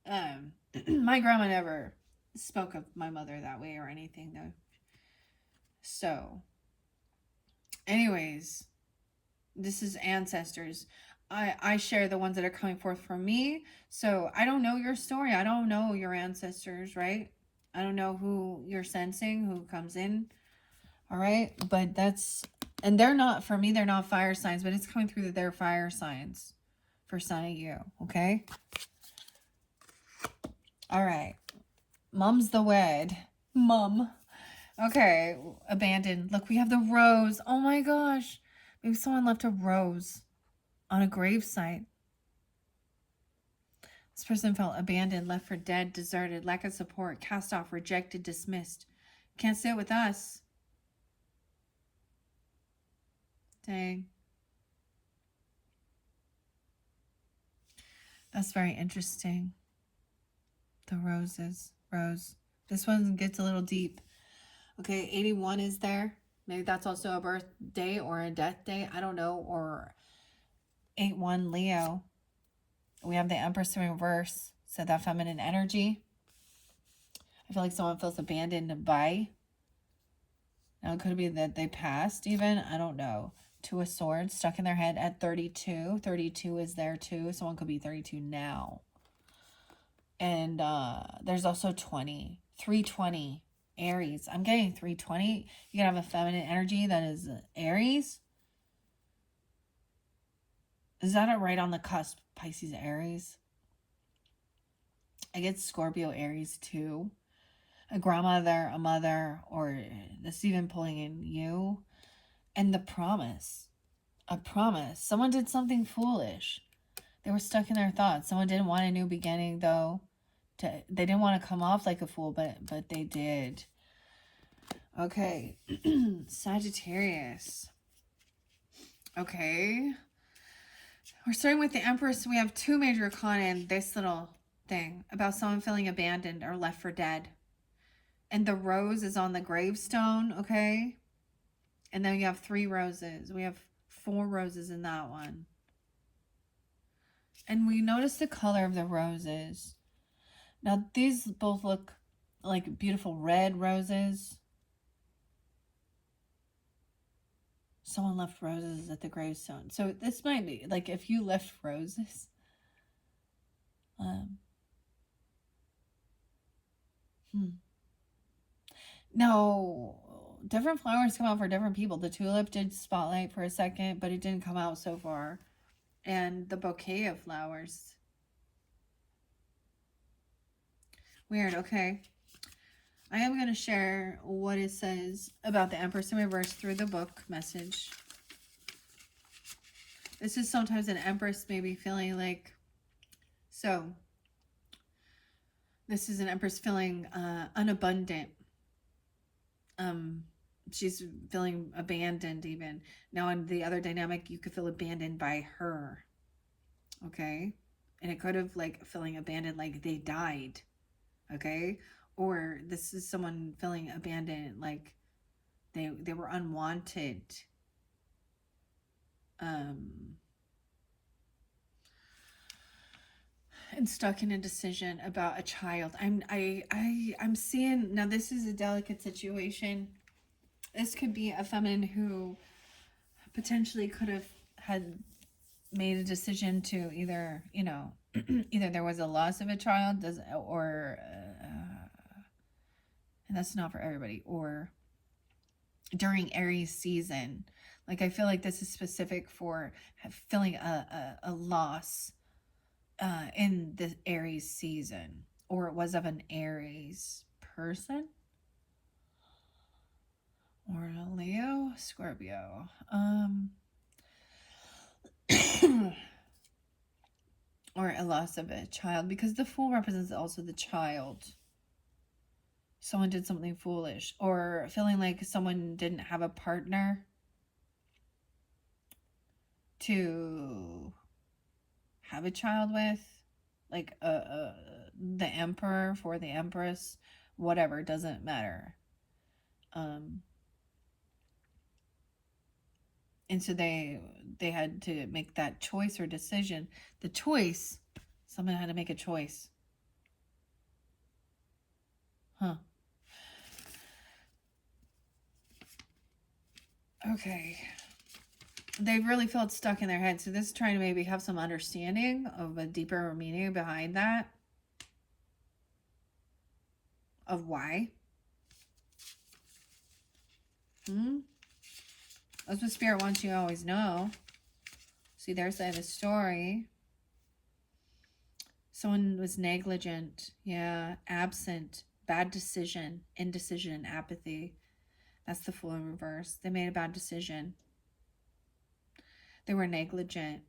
Speaker 2: My grandma never spoke of my mother that way or anything, though. So, anyways, This is ancestors. I share the ones that are coming forth from me. So I don't know your story. I don't know your ancestors, right? I don't know who you're sensing, who comes in. All right. But that's, and they're not, for me, they're not fire signs, but it's coming through that they're fire signs for some of you. Okay. All right. Mum's the wed. Mum. Okay. Abandoned. Look, we have the rose. Oh my gosh. Maybe someone left a rose on a gravesite. This person felt abandoned, left for dead, deserted, lack of support, cast off, rejected, dismissed. Can't sit with us. Dang. That's very interesting. The roses. Rose. This one gets a little deep. Okay, 81 is there. Maybe that's also a birthday or a death day. I don't know. Or 8-1 Leo. We have the Empress in reverse. So that feminine energy. I feel like someone feels abandoned by. Now it could be that they passed even. I don't know. Two of Swords stuck in their head at 32. 32 is there too. Someone could be 32 now. And there's also 20. 320. Aries. I'm getting 320. You can have a feminine energy that is Aries. Is that it right on the cusp? Pisces, Aries. I get Scorpio, Aries too. A grandmother, a mother, or this even pulling in you. And the promise. A promise. Someone did something foolish. They were stuck in their thoughts. Someone didn't want a new beginning though. They didn't want to come off like a fool, but they did. Okay. Sagittarius. Okay. We're starting with the Empress. We have two major arcana in this little thing about someone feeling abandoned or left for dead. And the rose is on the gravestone, okay? And then you have 3 roses. We have 4 roses in that one. And we notice the color of the roses. Now, these both look like beautiful red roses. Someone left roses at the gravestone. So this might be, like, if you left roses. No, different flowers come out for different people. The tulip did spotlight for a second, but it didn't come out so far. And the bouquet of flowers. Weird, okay. I am going to share what it says about the Empress in reverse through the book message. This is sometimes an Empress maybe feeling like, so this is an Empress feeling unabundant. She's feeling abandoned even. Now in the other dynamic, you could feel abandoned by her. Okay? And it could have like feeling abandoned like they died. Okay? Or this is someone feeling abandoned like they were unwanted. And stuck in a decision about a child. I'm seeing now this is a delicate situation. This could be a feminine who potentially could have had made a decision to either, you know, either there was a loss of a child, or and that's not for everybody, or during Aries season. Like I feel like this is specific for feeling a loss in the Aries season, or it was of an Aries person, or a Leo, Scorpio. Or a loss of a child, because the Fool represents also the child. Someone did something foolish, or feeling like someone didn't have a partner to have a child with, like the Emperor for the Empress, whatever, doesn't matter. And so they had to make that choice or decision. The choice, someone had to make a choice. Huh. Okay. they really feel it's stuck in their head. So this is trying to maybe have some understanding of a deeper meaning behind that. Of why. That's what Spirit wants you to always know. See their side of the story. Someone was negligent. Yeah. Absent. Bad decision. Indecision. Apathy. That's the Fool in reverse. They made a bad decision. They were negligent.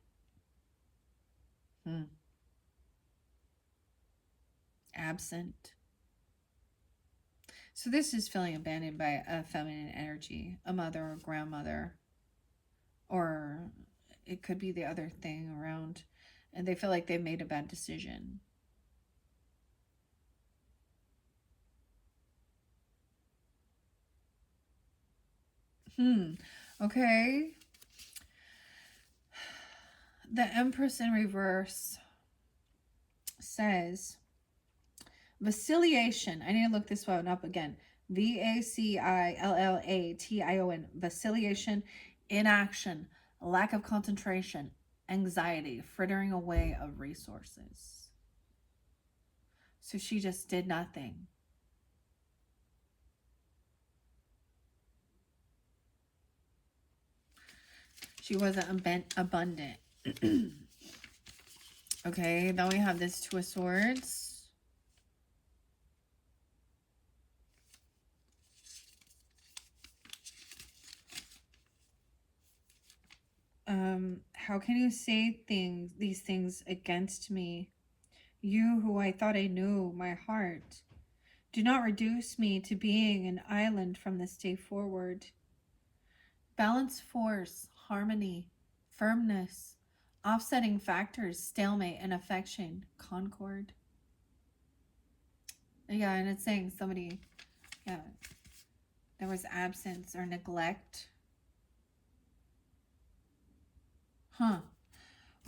Speaker 2: Absent. So this is feeling abandoned by a feminine energy, a mother or grandmother, or it could be the other thing around, and they feel like they made a bad decision. Okay. The Empress in reverse says vacillation. I need to look this one up again. Vacillation. Vacillation, inaction, lack of concentration, anxiety, frittering away of resources. So she just did nothing. She wasn't abundant. Okay, then we have this Two of Swords. How can you say these things against me? You who I thought I knew, my heart. Do not reduce me to being an island from this day forward. Balance, force, harmony, firmness, offsetting factors, stalemate, and affection, concord. Yeah, and it's saying somebody, yeah, there was absence or neglect.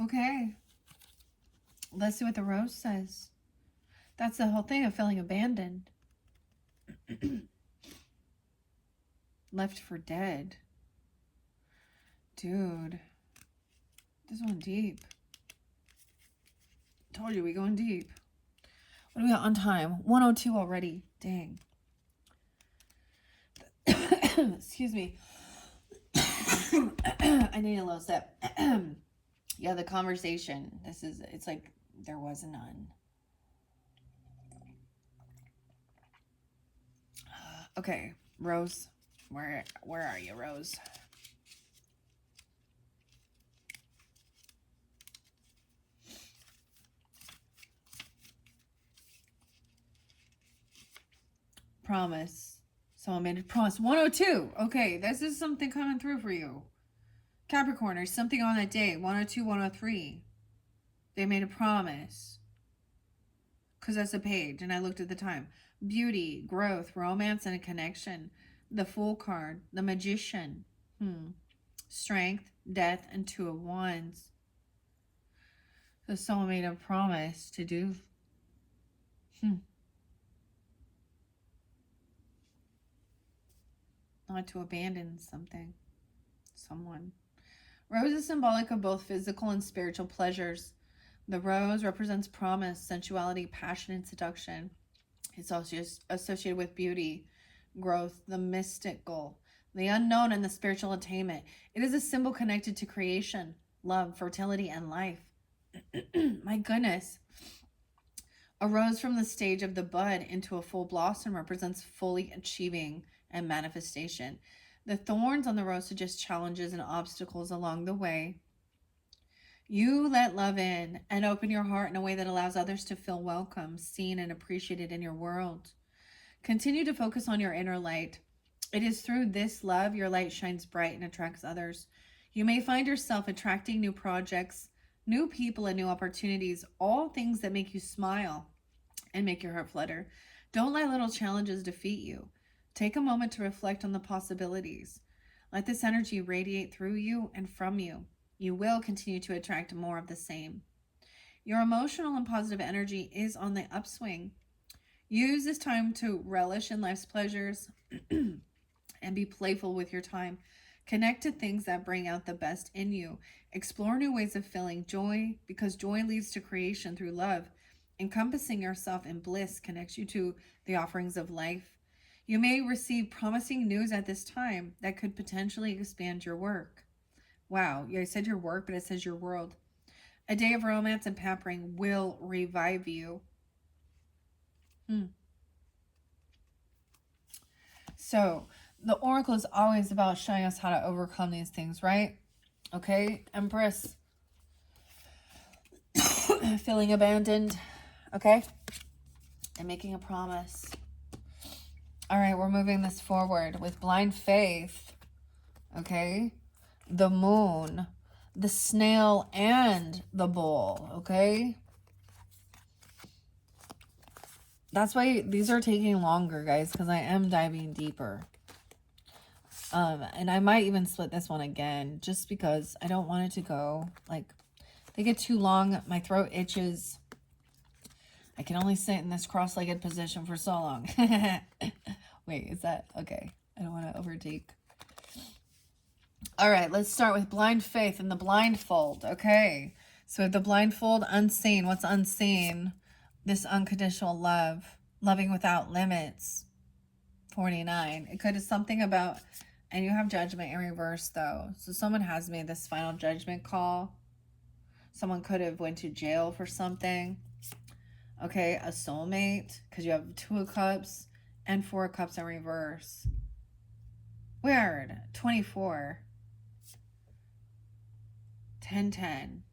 Speaker 2: Okay. Let's see what the Rose says. That's the whole thing of feeling abandoned. Left for dead. Dude. This one deep. Told you we going deep. What do we got on time? 1:02 already. Dang. Excuse me. I need a little sip. Yeah, the conversation. It's like there was none. Okay, Rose. Where are you, Rose? Promise. Someone made a promise. 1:02. Okay, this is something coming through for you. Capricorn, there's something on that day. 1:02, 1:03. They made a promise. Because that's a page, and I looked at the time. Beauty, growth, romance, and a connection. The Fool card. The Magician. Strength, death, and Two of Wands. So someone made a promise to do. Not to abandon something. Someone. Rose is symbolic of both physical and spiritual pleasures. The rose represents promise, sensuality, passion, and seduction. It's also associated with beauty, growth, the mystical, the unknown, and the spiritual attainment. It is a symbol connected to creation, love, fertility, and life. My goodness. A rose from the stage of the bud into a full blossom represents fully achieving and manifestation. The thorns on the rose suggest challenges and obstacles along the way. You let love in and open your heart in a way that allows others to feel welcome, seen, and appreciated in your world. Continue to focus on your inner light. It is through this love your light shines bright and attracts others. You may find yourself attracting new projects, new people, and new opportunities, all things that make you smile and make your heart flutter. Don't let little challenges defeat you. Take a moment to reflect on the possibilities. Let this energy radiate through you and from you. You will continue to attract more of the same. Your emotional and positive energy is on the upswing. Use this time to relish in life's pleasures and be playful with your time. Connect to things that bring out the best in you. Explore new ways of feeling joy, because joy leads to creation through love. Encompassing yourself in bliss connects you to the offerings of life. You may receive promising news at this time that could potentially expand your work. Wow, yeah, I said your work, but it says your world. A day of romance and pampering will revive you. So, the oracle is always about showing us how to overcome these things, right? Okay, Empress. Feeling abandoned, okay? And making a promise. All right, we're moving this forward with blind faith, okay? The moon, the snail, and the bull, okay? That's why these are taking longer, guys, because I am diving deeper. And I might even split this one again, just because I don't want it to go, like, they get too long. My throat itches. I can only sit in this cross-legged position for so long. Wait, is that okay? I don't want to overtake. All right, let's start with blind faith and the blindfold. Okay, so the blindfold, unseen. What's unseen? This unconditional love, loving without limits. 49. It could have something about, and you have judgment in reverse though. So someone has made this final judgment call. Someone could have went to jail for something. Okay, a soulmate, because you have 2 of Cups and 4 of Cups in reverse. Weird. 24. 10.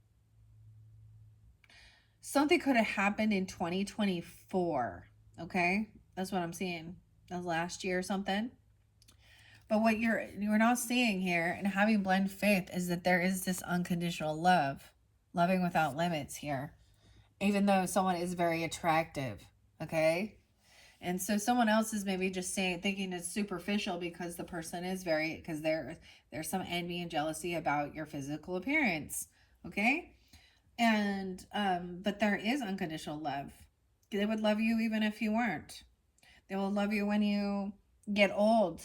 Speaker 2: Something could have happened in 2024. Okay, that's what I'm seeing. That was last year or something. But what you're not seeing here and having blind faith is that there is this unconditional love, loving without limits here. Even though someone is very attractive, okay? And so someone else is maybe just thinking it's superficial because the person is because there's some envy and jealousy about your physical appearance, okay? And, but there is unconditional love. They would love you even if you weren't. They will love you when you get old,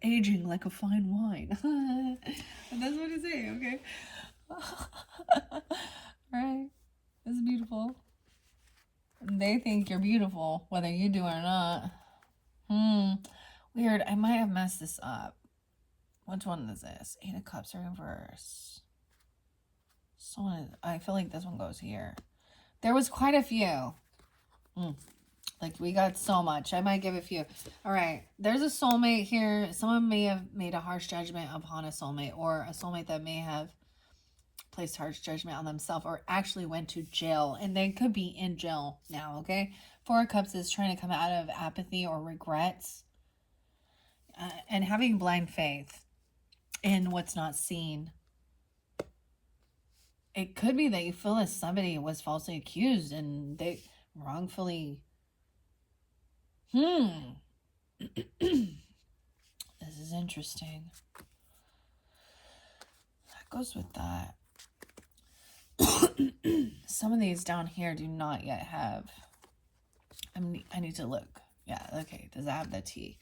Speaker 2: aging like a fine wine. That's what I say, okay? Right? It's beautiful. They think you're beautiful, whether you do or not. Weird. I might have messed this up. Which one is this? 8 of Cups reverse. I feel like this one goes here. There was quite a few. Like, we got so much. I might give a few. All right. There's a soulmate here. Someone may have made a harsh judgment upon a soulmate, or a soulmate that may have placed harsh judgment on themselves, or actually went to jail, and they could be in jail now, okay? 4 of Cups is trying to come out of apathy or regrets, and having blind faith in what's not seen. It could be that you feel that somebody was falsely accused and they wrongfully this is interesting. That goes with that. Some of these down here do not yet have. I need to look. Yeah, okay. Does that have the T?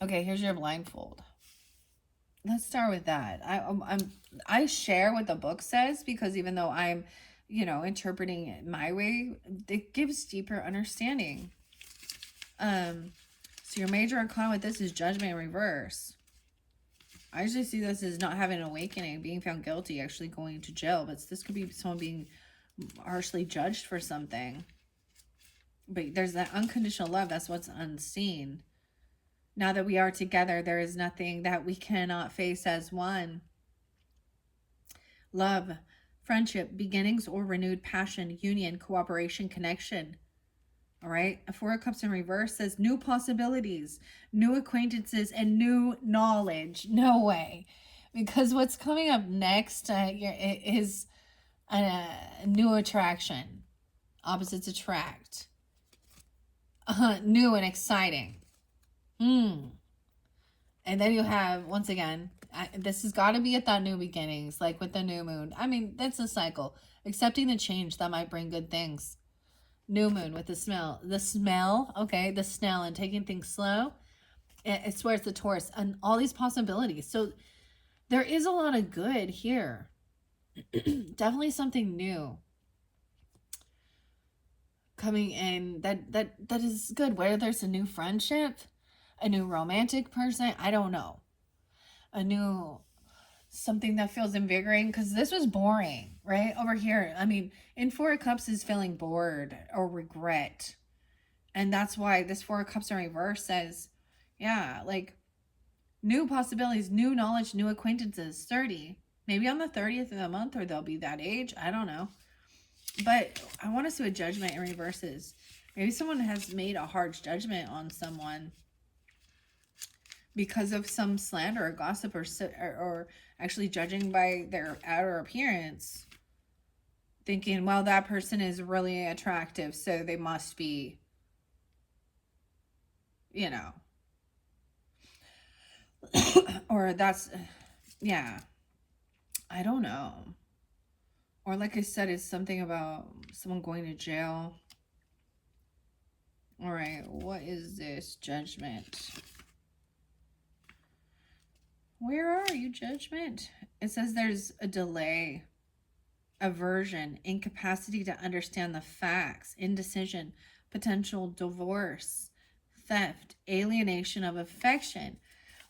Speaker 2: Okay, here's your blindfold. Let's start with that. I share what the book says, because even though I'm, interpreting it my way, it gives deeper understanding. So your major arcana with this is judgment in reverse. I usually see this as not having an awakening, being found guilty, actually going to jail. But this could be someone being harshly judged for something. But there's that unconditional love. That's what's unseen. Now that we are together, there is nothing that we cannot face as one. Love, friendship, beginnings or renewed passion, union, cooperation, connection. All right. A 4 of Cups in reverse says new possibilities, new acquaintances, and new knowledge. No way. Because what's coming up next is a new attraction. Opposites attract. New and exciting. And then you have, once again, this has got to be at that new beginnings, like with the new moon. I mean, that's a cycle. Accepting the change that might bring good things. New moon with the smell. Okay, the snail and taking things slow. I swear it's the Taurus and all these possibilities. So there is a lot of good here. Definitely something new coming in that is good. Whether there's a new friendship, a new romantic person, I don't know. A new something that feels invigorating, because this was boring, right? Over here, I mean, in Four of Cups is feeling bored or regret. And that's why this Four of Cups in reverse says, yeah, like new possibilities, new knowledge, new acquaintances. 30. Maybe on the 30th of the month, or they'll be that age. I don't know. But I want to see what judgment in reverses. Maybe someone has made a harsh judgment on someone because of some slander or gossip, or actually judging by their outer appearance, thinking, well, that person is really attractive, so they must be, you know, or that's, yeah, I don't know. Or like I said, it's something about someone going to jail. All right, what is this judgment? Where are you, judgment? It says there's a delay, aversion, incapacity to understand the facts, indecision, potential divorce, theft, alienation of affection.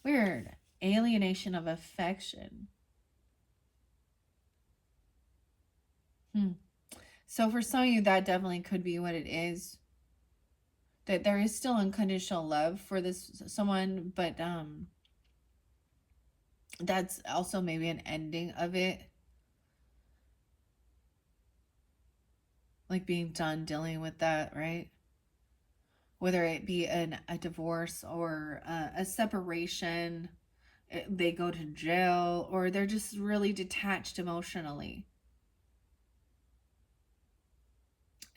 Speaker 2: Weird. Alienation of affection. So for some of you, that definitely could be what it is. That there is still unconditional love for this someone, but that's also maybe an ending of it. Like being done dealing with that, right? Whether it be a divorce or a separation, they go to jail, or they're just really detached emotionally.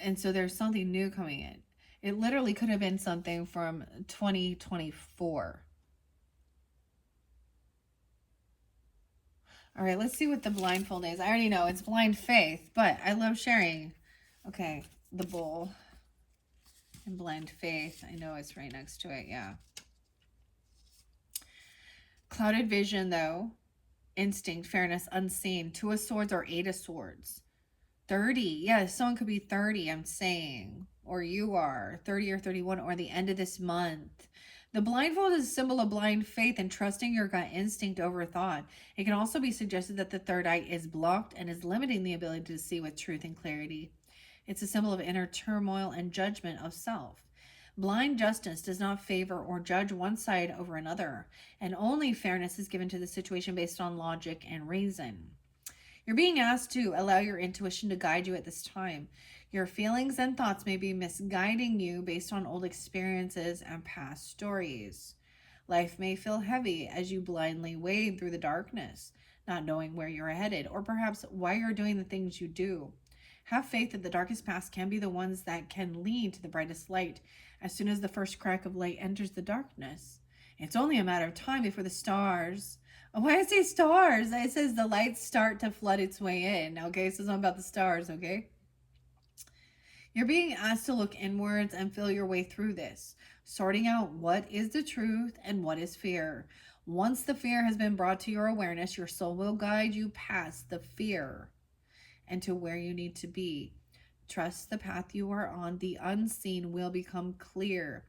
Speaker 2: And so there's something new coming in. It literally could have been something from 2024. All right, let's see what the blindfold is. I already know it's blind faith, but I love sharing. Okay, the bull and blind faith. I know it's right next to it, yeah. Clouded vision, though. Instinct, fairness, unseen. 2 of Swords or 8 of Swords. 30. Yeah, someone could be 30, I'm saying. Or you are. 30 or 31, or the end of this month. The blindfold is a symbol of blind faith and trusting your gut instinct over thought. It can also be suggested that the third eye is blocked and is limiting the ability to see with truth and clarity. It's a symbol of inner turmoil and judgment of self. Blind justice does not favor or judge one side over another, and only fairness is given to the situation based on logic and reason. You're being asked to allow your intuition to guide you at this time. Your feelings and thoughts may be misguiding you based on old experiences and past stories. Life may feel heavy as you blindly wade through the darkness, not knowing where you're headed, or perhaps why you're doing the things you do. Have faith that the darkest paths can be the ones that can lead to the brightest light as soon as the first crack of light enters the darkness. It's only a matter of time before the stars. Why I say stars? It says the lights start to flood its way in. Okay, so it's not about the stars, okay? You're being asked to look inwards and feel your way through this, sorting out what is the truth and what is fear. Once the fear has been brought to your awareness, your soul will guide you past the fear and to where you need to be. Trust the path you are on. The unseen will become clear.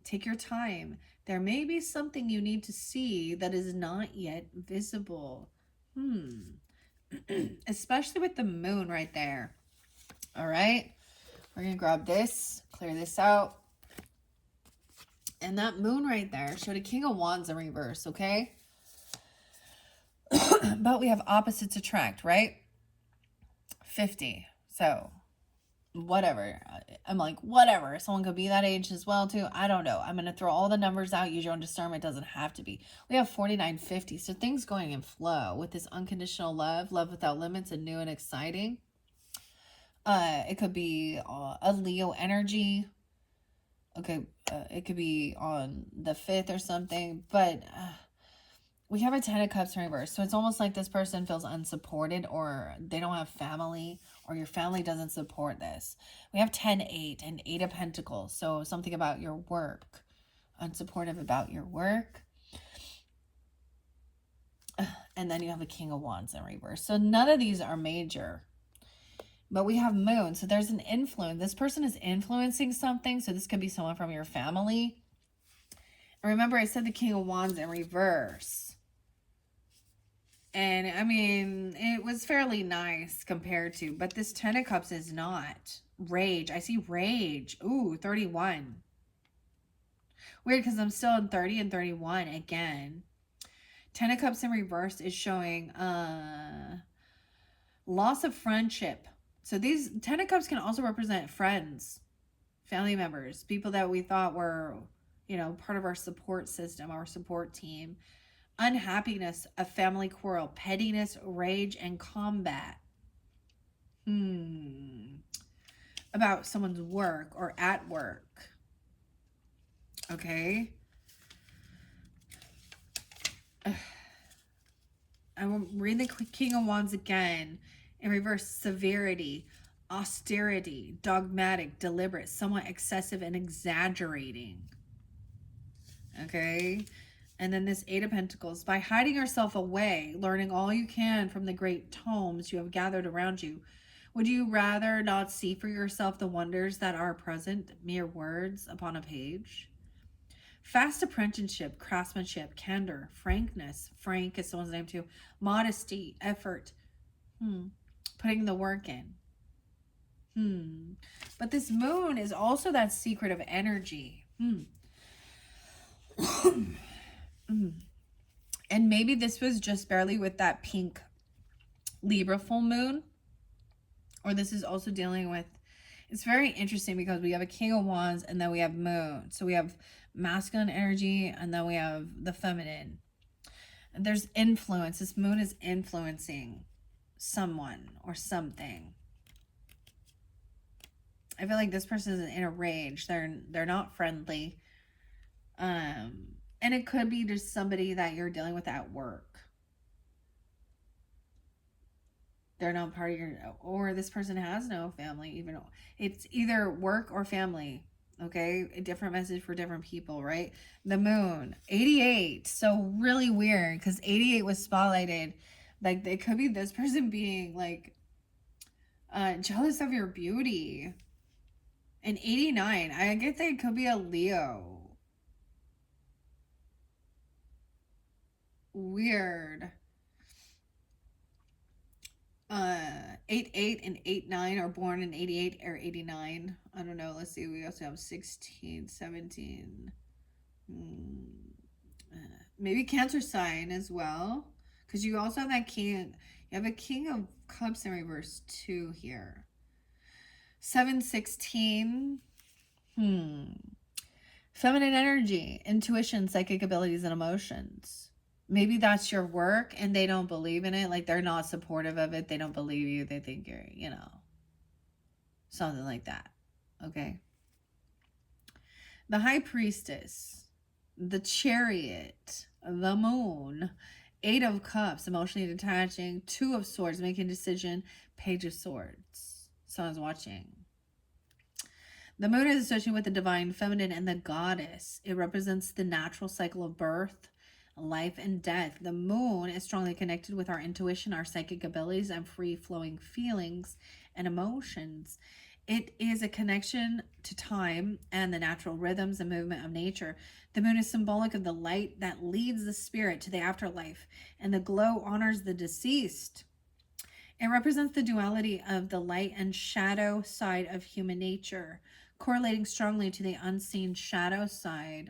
Speaker 2: Take your time. There may be something you need to see that is not yet visible. Especially with the moon right there. All right. We're going to grab this, clear this out. And that moon right there showed a King of Wands in reverse, okay? But we have opposites attract, right? 50. So whatever. I'm like, whatever. Someone could be that age as well too. I don't know. I'm going to throw all the numbers out. Use your own discernment. It doesn't have to be. We have 4950. So things going in flow with this unconditional love, love without limits, and new and exciting. It could be a Leo energy. Okay. It could be on the 5th or something, but we have a 10 of Cups in reverse. So it's almost like this person feels unsupported, or they don't have family, or your family doesn't support this. We have 10-8 and 8 of Pentacles. So something about your work, unsupportive about your work. And then you have a King of Wands in reverse. So none of these are major. But we have Moon. So there's an influence. This person is influencing something. So this could be someone from your family. And remember, I said the King of Wands in reverse. And I mean, it was fairly nice compared to, but this 10 of Cups is not. Rage. I see rage. Ooh, 31. Weird, because I'm still in 30 and 31 again. 10 of Cups in reverse is showing loss of friendship. So these 10 of Cups can also represent friends, family members, people that we thought were, you know, part of our support system, our support team. Unhappiness, a family quarrel, pettiness, rage, and combat. About someone's work or at work. Okay. I will read the King of Wands again. In reverse, severity, austerity, dogmatic, deliberate, somewhat excessive and exaggerating. Okay. And then this 8 of Pentacles. By hiding yourself away, learning all you can from the great tomes you have gathered around you, would you rather not see for yourself the wonders that are present, mere words upon a page? Fast apprenticeship, craftsmanship, candor, frankness. Frank is someone's name too. Modesty, effort. Putting the work in. But this moon is also that secret of energy. And maybe this was just barely with that pink Libra full moon. Or this is also dealing with, it's very interesting because we have a King of Wands and then we have moon. So we have masculine energy and then we have the feminine. And there's influence. This moon is influencing someone or something. I feel like this person is in a rage. They're not friendly. And it could be just somebody that you're dealing with at work. They're not part of your, or this person has no family, even though it's either work or family. Okay, a different message for different people, right? The moon, 88. So really weird because 88 was spotlighted. Like it could be this person being like jealous of your beauty. And 89, I get that it could be a Leo. Weird. 88 and 89 are born in 88 or 89. I don't know. Let's see. We also have 16, 17. Maybe Cancer sign as well. Because you also have that king. You have a King of Cups in reverse too here. 716. Feminine energy, intuition, psychic abilities, and emotions. Maybe that's your work and they don't believe in it. Like they're not supportive of it. They don't believe you. They think you're, you know, something like that. Okay. The High Priestess, the Chariot, the Moon, 8 of Cups, emotionally detaching, 2 of Swords, making a decision, Page of Swords. Someone's watching. The moon is associated with the divine feminine and the goddess. It represents the natural cycle of birth, life, and death. The moon is strongly connected with our intuition, our psychic abilities, and free-flowing feelings and emotions. It is a connection to time and the natural rhythms and movement of nature. The moon is symbolic of the light that leads the spirit to the afterlife, and the glow honors the deceased. It represents the duality of the light and shadow side of human nature, correlating strongly to the unseen shadow side.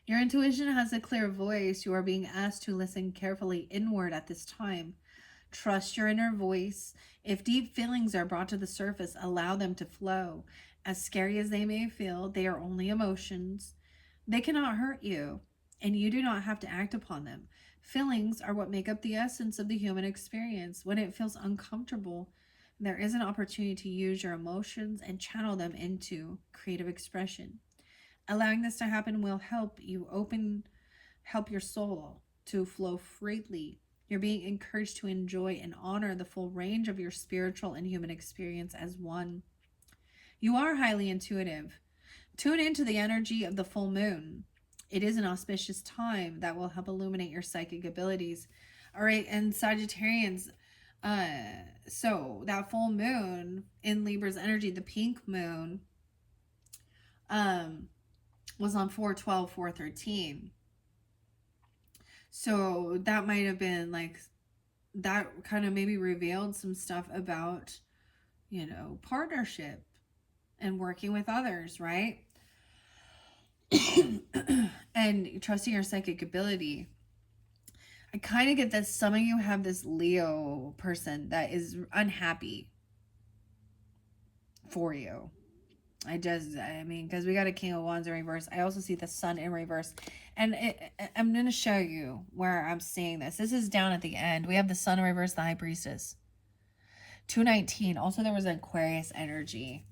Speaker 2: Your intuition has a clear voice. You are being asked to listen carefully inward at this time. Trust your inner voice. If deep feelings are brought to the surface, allow them to flow. As scary as they may feel, they are only emotions. They cannot hurt you, and you do not have to act upon them. Feelings are what make up the essence of the human experience. When it feels uncomfortable, there is an opportunity to use your emotions and channel them into creative expression. Allowing this to happen will help your soul to flow freely. You're being encouraged to enjoy and honor the full range of your spiritual and human experience as one. You are highly intuitive, Tune into the energy of the full moon. It is an auspicious time that will help illuminate your psychic abilities. All right, and Sagittarians, so that full moon in Libra's energy, the pink moon, was on 4/12, 4/13. So that might have been like, that kind of maybe revealed some stuff about, partnership and working with others, right? And trusting your psychic ability. I kind of get that some of you have this Leo person that is unhappy for you. Because we got a King of Wands in reverse. I also see the Sun in reverse. And I'm going to show you where I'm seeing this. This is down at the end. We have the Sun in reverse, the High Priestess. 219. Also, there was an Aquarius energy,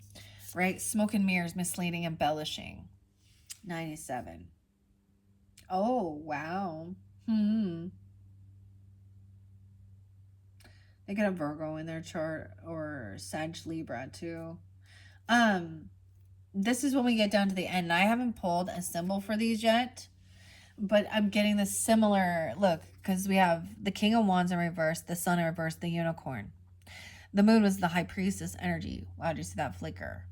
Speaker 2: right? Smoke and mirrors, misleading, embellishing. 97. Oh, wow. They got a Virgo in their chart, or Sag Libra too. This is when we get down to the end. I haven't pulled a symbol for these yet, but I'm getting this similar look because we have the King of Wands in reverse, the Sun in reverse, the Unicorn. The Moon was the High Priestess energy. Wow, do you see that flicker?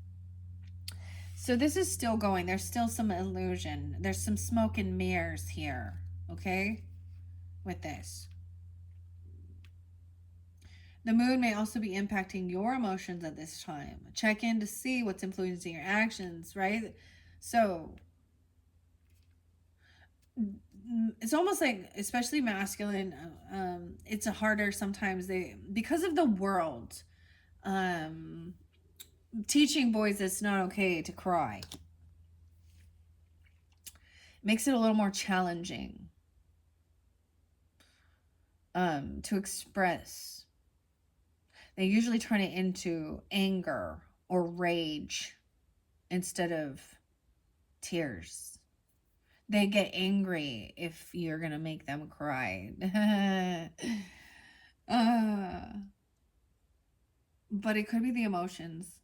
Speaker 2: So this is still going. There's still some illusion. There's some smoke and mirrors here, okay, with this. The moon may also be impacting your emotions at this time. Check in to see what's influencing your actions, right? So it's almost like, especially masculine, it's a harder sometimes, because of the world, teaching boys it's not okay to cry. Makes it a little more challenging to express. They usually turn it into anger or rage instead of tears. They get angry if you're going to make them cry. But it could be the emotions.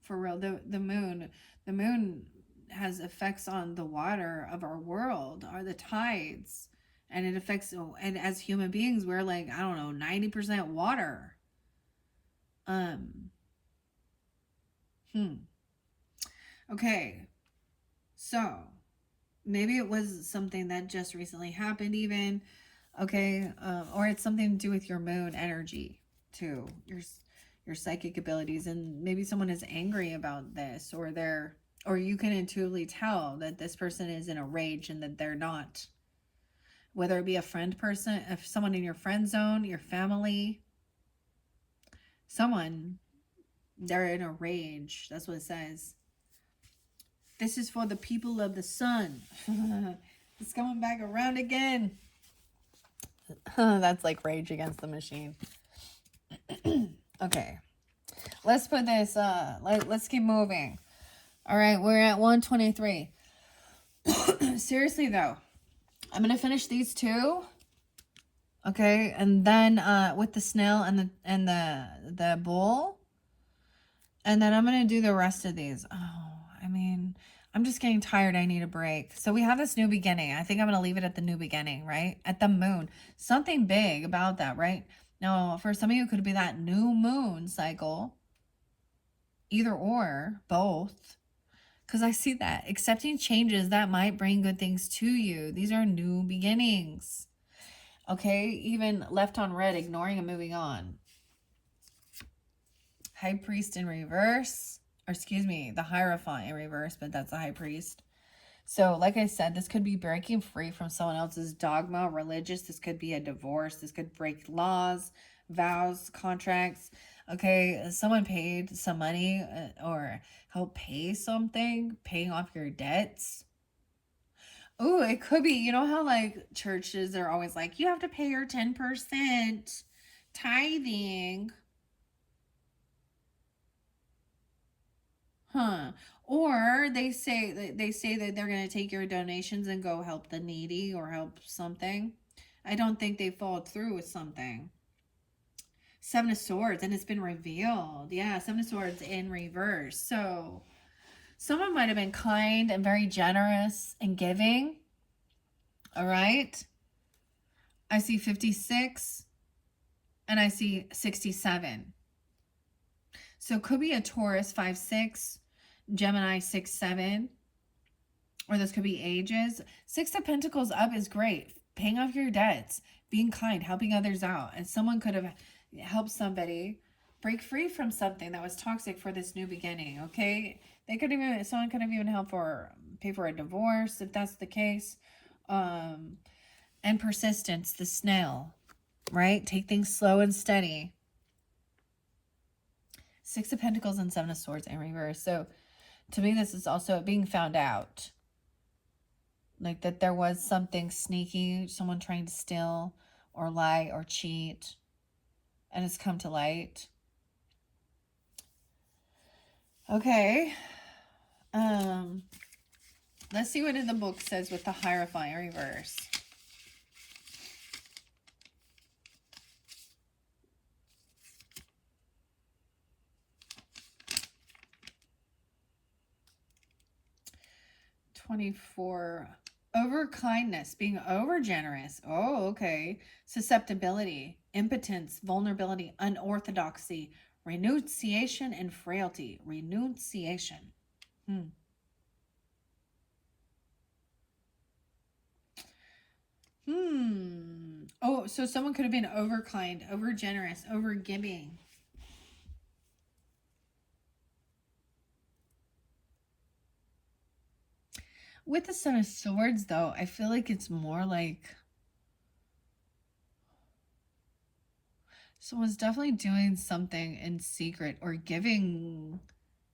Speaker 2: For real, the moon has effects on the water of our world, or the tides. And it affects, and as human beings, we're like, I don't know, 90% water. Okay. So maybe it was something that just recently happened even. Okay. Or it's something to do with your moon energy too. Your psychic abilities. And maybe someone is angry about this, or you can intuitively tell that this person is in a rage and that they're not. Whether it be a friend person, if someone in your friend zone, your family, someone, they're in a rage. That's what it says. This is for the people of the sun. It's coming back around again. That's like Rage Against the Machine. Okay. Let's put this, let's keep moving. All right, we're at 123. Seriously though, I'm going to finish these two. Okay, and then with the snail and the bull. And then I'm going to do the rest of these. I'm just getting tired. I need a break. So we have this new beginning. I think I'm going to leave it at the new beginning, right? At the moon. Something big about that, right? Now, for some of you, it could be that new moon cycle. Either or, both. Because I see that. Accepting changes that might bring good things to you. These are new beginnings. Okay? Even left on red, ignoring and moving on. High Priest in reverse. Or excuse me, the Hierophant in reverse, but that's a High Priest. So, like I said, this could be breaking free from someone else's dogma, religious. This could be a divorce. This could break laws, vows, contracts. Okay, someone paid some money or help pay something, paying off your debts. Oh, it could be, you know how like churches are always like, you have to pay your 10% tithing. Or they say that they're going to take your donations and go help the needy or help something. I don't think they followed through with something. Seven of Swords, and it's been revealed. Yeah, Seven of Swords in reverse. So Someone might have been kind and very generous and giving. All right. I see 56 and I see 67. So it could be a Taurus 5-6, Gemini 6-7, or this could be ages. 6 of Pentacles up is great. Paying off your debts, being kind, helping others out. And someone could have helped somebody break free from something that was toxic for this new beginning, okay? Someone could have even helped pay for a divorce if that's the case. And persistence, the snail, right? Take things slow and steady. 6 of Pentacles and 7 of Swords in reverse. So to me, this is also being found out. Like that there was something sneaky, someone trying to steal or lie or cheat, and it's come to light. Okay. Let's see what in the book says with the Hierophant in reverse. $24. Over kindness, being over generous. Oh, okay. Susceptibility, impotence, vulnerability, unorthodoxy, renunciation, and frailty. Renunciation. Oh, so someone could have been over kind, over generous, over giving. With the Son of Swords, though, I feel like it's more like someone's definitely doing something in secret or giving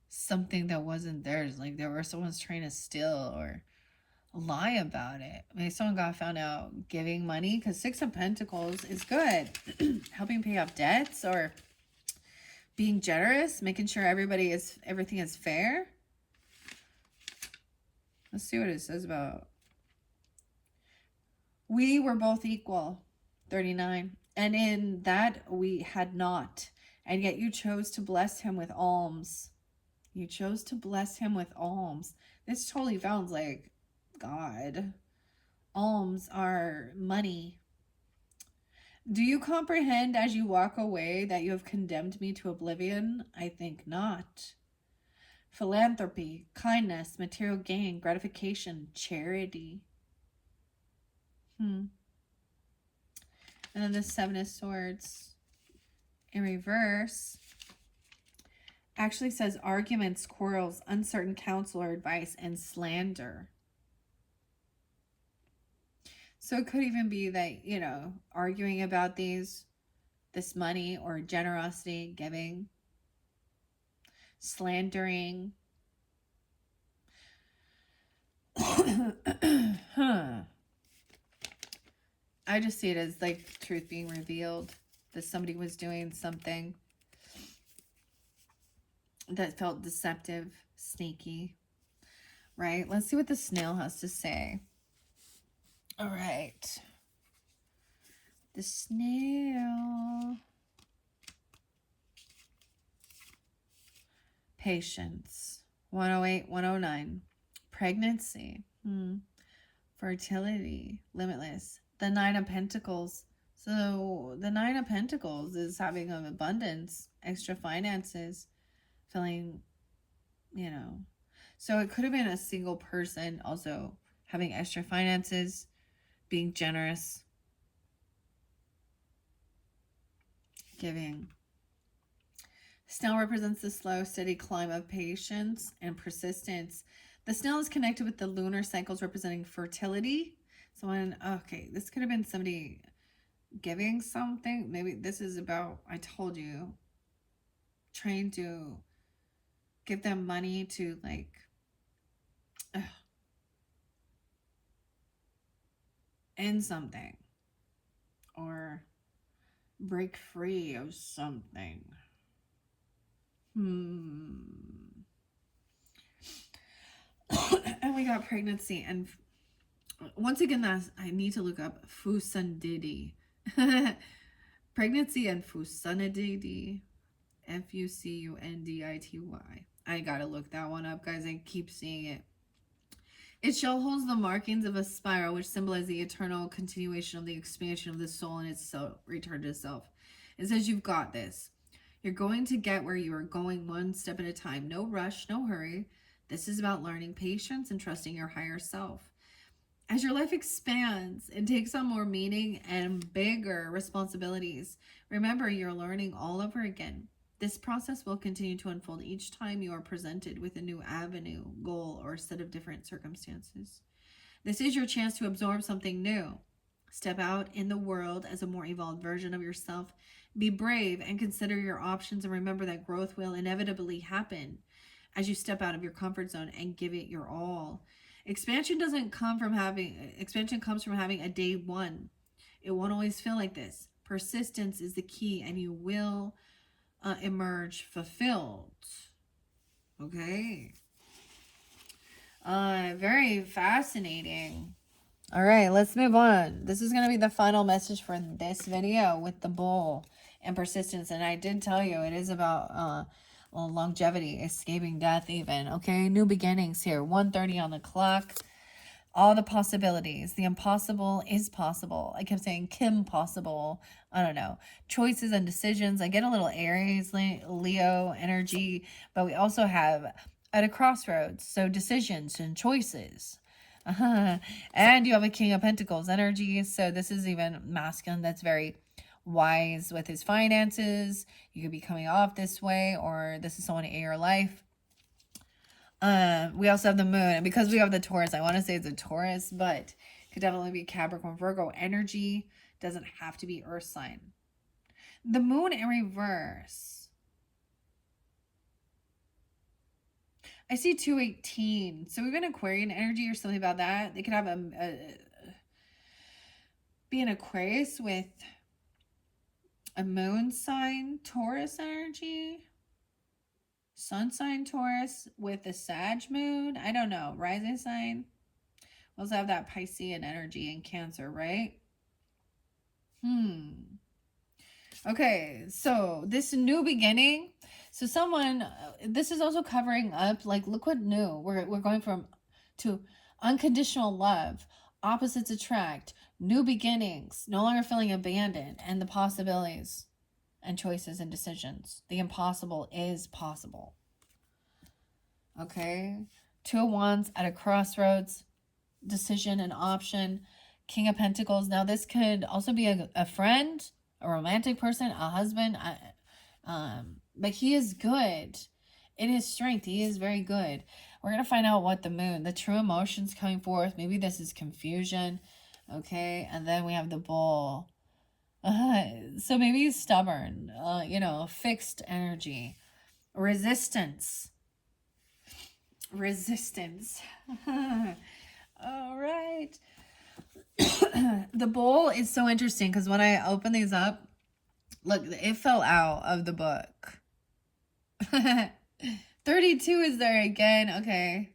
Speaker 2: something that wasn't theirs. Like someone's trying to steal or lie about it. Maybe someone got found out giving money, because 6 of Pentacles is good. Helping pay off debts or being generous, making sure everything is fair. Let's see what it says about. We were both equal, 39. And in that we had not. And yet you chose to bless him with alms. You chose to bless him with alms. This totally sounds like God. Alms are money. Do you comprehend as you walk away that you have condemned me to oblivion? I think not. Philanthropy, kindness, material gain, gratification, charity. And then the 7 of Swords in reverse actually says arguments, quarrels, uncertain counsel or advice, and slander. So it could even be that, arguing about this money or generosity, giving, slandering. I just see it as like truth being revealed, that somebody was doing something that felt deceptive, sneaky, right? Let's see what the snail has to say. All right. The snail. Patience. 108, 109. Pregnancy. Fertility. Limitless. The 9 of Pentacles. So the 9 of Pentacles is having an abundance, extra finances, feeling, So it could have been a single person also having extra finances, being generous, giving. Snail represents the slow, steady climb of patience and persistence. The snail is connected with the lunar cycles representing fertility. This could have been somebody giving something. Maybe this is about, I told you, trying to give them money to end something or break free of something. And we got pregnancy, and once again, I need to look up Fusandidi. Pregnancy and Fusandidi. Fusundity. I gotta look that one up, guys. I keep seeing it. It shall hold the markings of a spiral, which symbolize the eternal continuation of the expansion of the soul and its return to self. It says you've got this. You're going to get where you are going one step at a time. No rush, no hurry. This is about learning patience and trusting your higher self. As your life expands and takes on more meaning and bigger responsibilities, remember you're learning all over again. This process will continue to unfold each time you are presented with a new avenue, goal, or a set of different circumstances. This is your chance to absorb something new. Step out in the world as a more evolved version of yourself. Be brave and consider your options, and remember that growth will inevitably happen as you step out of your comfort zone and give it your all. Expansion comes from having a day one. It won't always feel like this. Persistence is the key, and you will emerge fulfilled. Okay. Very fascinating. All right, let's move on. This is going to be the final message for this video with the bull and persistence. And I did tell you it is about longevity, escaping death even. Okay, new beginnings here. 1:30 on the clock. All the possibilities. The impossible is possible. I kept saying Kim possible. I don't know. Choices and decisions. I get a little Aries, Leo energy. But we also have at a crossroads. So decisions and choices. And you have a King of Pentacles energy. So this is even masculine. That's very wise with his finances. You could be coming off this way, or this is someone in your life. We also have the moon, and because we have the Taurus, I want to say it's a Taurus, but it could definitely be Capricorn, Virgo energy. Doesn't have to be Earth sign. The moon in reverse. I see 218. So we've been Aquarian energy or something about that. They could have be an Aquarius with a moon sign, Taurus energy. Sun sign Taurus with the Sag moon. I don't know. Rising sign. We also have that Piscean energy in Cancer, right? Okay, so this new beginning. So someone, this is also covering up, like, look what new. We're going from to unconditional love, opposites attract, new beginnings, no longer feeling abandoned, and the possibilities and choices and decisions. The impossible is possible. Okay, 2 of Wands at a crossroads, decision and option. King of Pentacles. Now this could also be a friend, a romantic person, a husband. But he is good. In his strength, he is very good. We're going to find out what the moon, the true emotions coming forth. Maybe this is confusion. Okay, and then we have the bull. So maybe he's stubborn, fixed energy, resistance. All right. The bowl is so interesting because when I open these up, look, it fell out of the book. 32 is there again. Okay.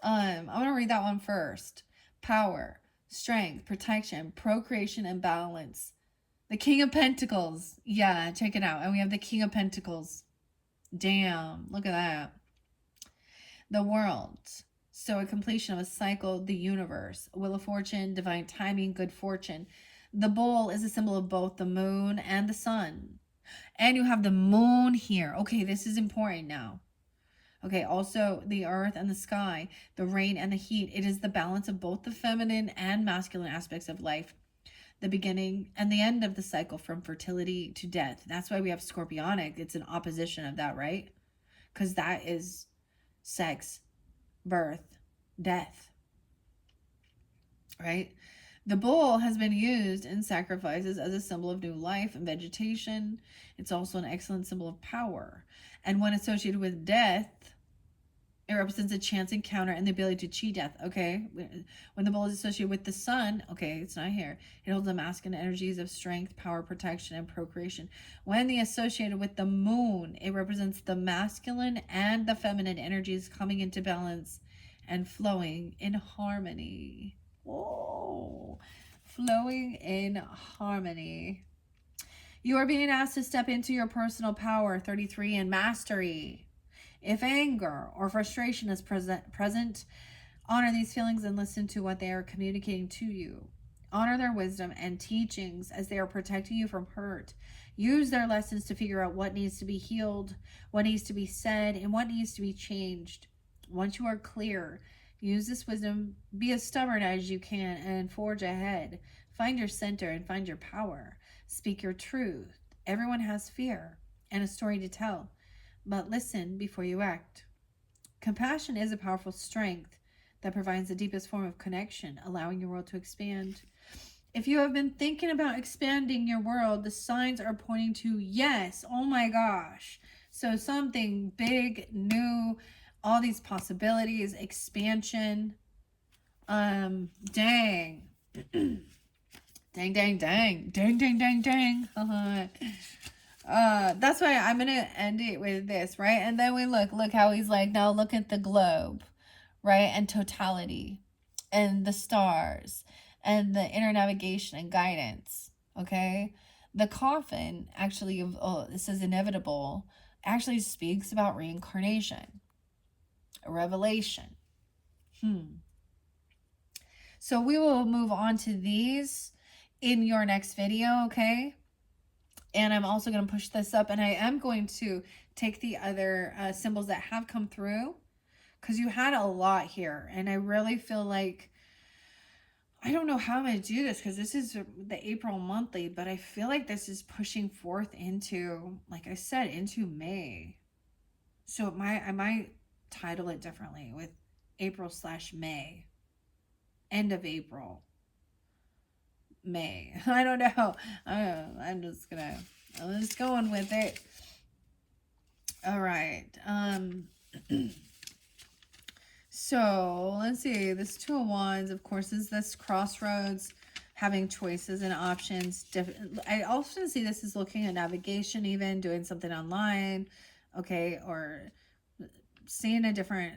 Speaker 2: I'm going to read that one first. Power, strength, protection, procreation, and balance. The King of Pentacles. Yeah, check it out. And we have the King of Pentacles. Damn, look at that. The world. So a completion of a cycle, the universe, wheel of fortune, divine timing, good fortune. The bull is a symbol of both the moon and the sun. And you have the moon here. Okay, this is important now. Okay, also the earth and the sky, the rain and the heat. It is the balance of both the feminine and masculine aspects of life. The beginning and the end of the cycle from fertility to death. That's why we have Scorpionic. It's an opposition of that, right? Because that is sex, birth, death, right? The bull has been used in sacrifices as a symbol of new life and vegetation. It's also an excellent symbol of power. And when associated with death, it represents a chance encounter and the ability to cheat death. Okay, when the bull is associated with the sun, okay, it's not here. It holds the masculine energies of strength, power, protection, and procreation. When the associated with the moon, it represents the masculine and the feminine energies coming into balance and flowing in harmony. Whoa, flowing in harmony. You are being asked to step into your personal power, 33, and mastery. If anger or frustration is present, honor these feelings and listen to what they are communicating to you. Honor their wisdom and teachings as they are protecting you from hurt. Use their lessons to figure out what needs to be healed, what needs to be said, and what needs to be changed. Once you are clear, use this wisdom, be as stubborn as you can, and forge ahead. Find your center and find your power. Speak your truth. Everyone has fear and a story to tell, but listen before you act. Compassion is a powerful strength that provides the deepest form of connection, allowing your world to expand. If you have been thinking about expanding your world, the signs are pointing to yes. Oh my gosh. So something big, new, all these possibilities, expansion. Dang. dang, dang, dang. Dang, dang, dang, dang. That's why I'm gonna end it with this, right? And then we look how he's like, now look at the globe, right? And totality and the stars and the inner navigation and guidance. Okay. The coffin actually, it says inevitable, actually speaks about reincarnation, a revelation. So we will move on to these in your next video. Okay. And I'm also going to push this up, and I am going to take the other symbols that have come through, because you had a lot here. And I really feel like, I don't know how I'm going to do this, because this is the April monthly, but I feel like this is pushing forth into, like I said, into May. So I might title it differently, with April/May. End of April. May. I don't know. I'm just going with it. All right. So let's see. This Two of Wands, of course, is this crossroads, having choices and options. I often see this as looking at navigation, even doing something online, okay, or seeing a different,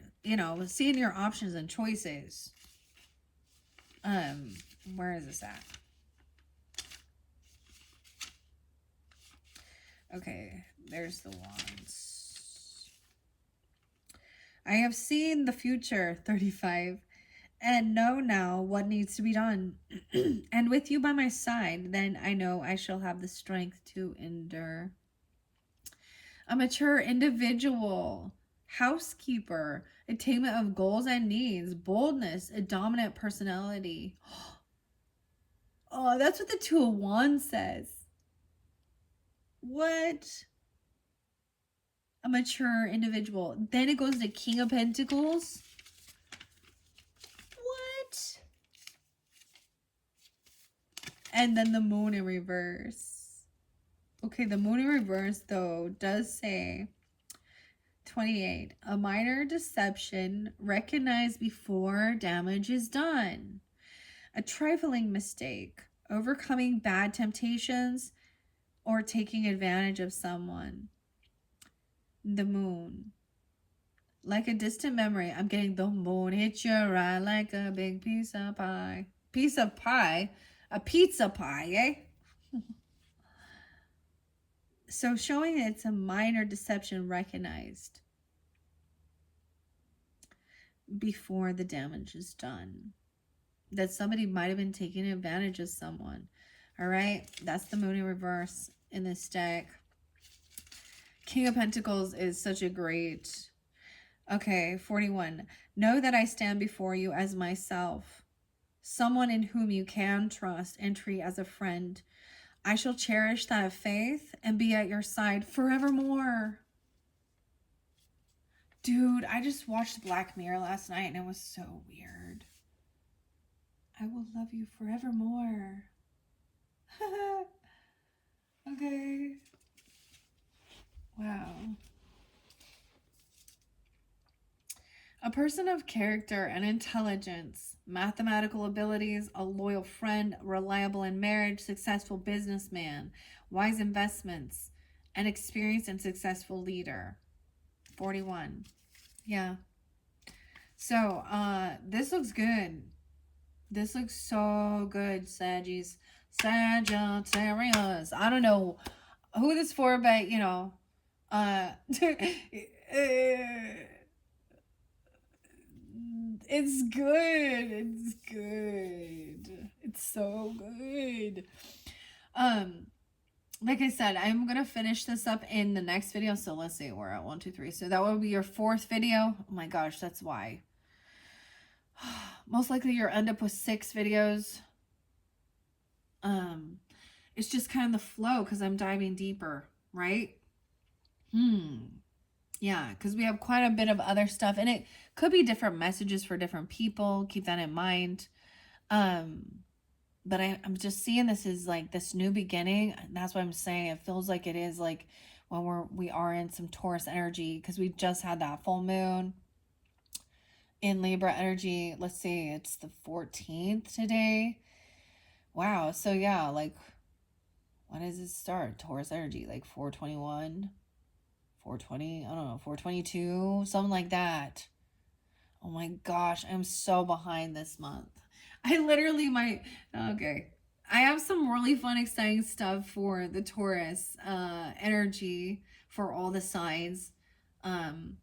Speaker 2: seeing your options and choices. Where is this at? Okay, there's the Wands. I have seen the future, 35, and know now what needs to be done. And with you by my side, then I know I shall have the strength to endure. A mature individual, housekeeper, attainment of goals and needs, boldness, a dominant personality. Oh, that's what the Two of Wands says. What? A mature individual. Then it goes to King of Pentacles. What? And then the Moon in reverse. Okay, the Moon in reverse, though, does say 28. A minor deception recognized before damage is done. A trifling mistake. Overcoming bad temptations or taking advantage of someone. The Moon. Like a distant memory, I'm getting the moon hit your eye like a big piece of pie. Piece of pie? A pizza pie, eh? So showing it's a minor deception recognized before the damage is done. That somebody might have been taking advantage of someone. All right, that's the Moon in reverse in this deck. King of Pentacles is such a great... Okay, 41. Know that I stand before you as myself, someone in whom you can trust and treat as a friend. I shall cherish that faith and be at your side forevermore. Dude, I just watched Black Mirror last night and it was so weird. I will love you forevermore. Okay. Wow. A person of character and intelligence, mathematical abilities, a loyal friend, reliable in marriage, successful businessman, wise investments, an experienced and successful leader. 41. Yeah. So, this looks good. This looks so good, Sagittarius. I don't know who this for, but,
Speaker 1: It's good. It's good. It's so good.
Speaker 2: Like I said, I'm gonna finish this up in the next video. So let's see, we're at 1, 2, 3. So that will be your 4th video. Oh my gosh, that's why. Most likely you'll end up with 6 videos. It's just kind of the flow because I'm diving deeper, right? Yeah, because we have quite a bit of other stuff, and it could be different messages for different people. Keep that in mind. But I'm just seeing this as like this new beginning. And that's what I'm saying. It feels like it is like when we are in some Taurus energy, because we just had that full moon in Libra energy. Let's see, it's the 14th today. Wow. So yeah, like when does it start? Taurus energy, like 421, 420, I don't know, 422, something like that. Oh my gosh, I'm so behind this month. I literally might, okay. I have some really fun, exciting stuff for the Taurus energy for all the signs. And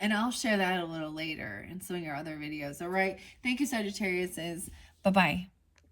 Speaker 2: I'll share that a little later in some of your other videos. All right. Thank you, Sagittarius. Bye-bye.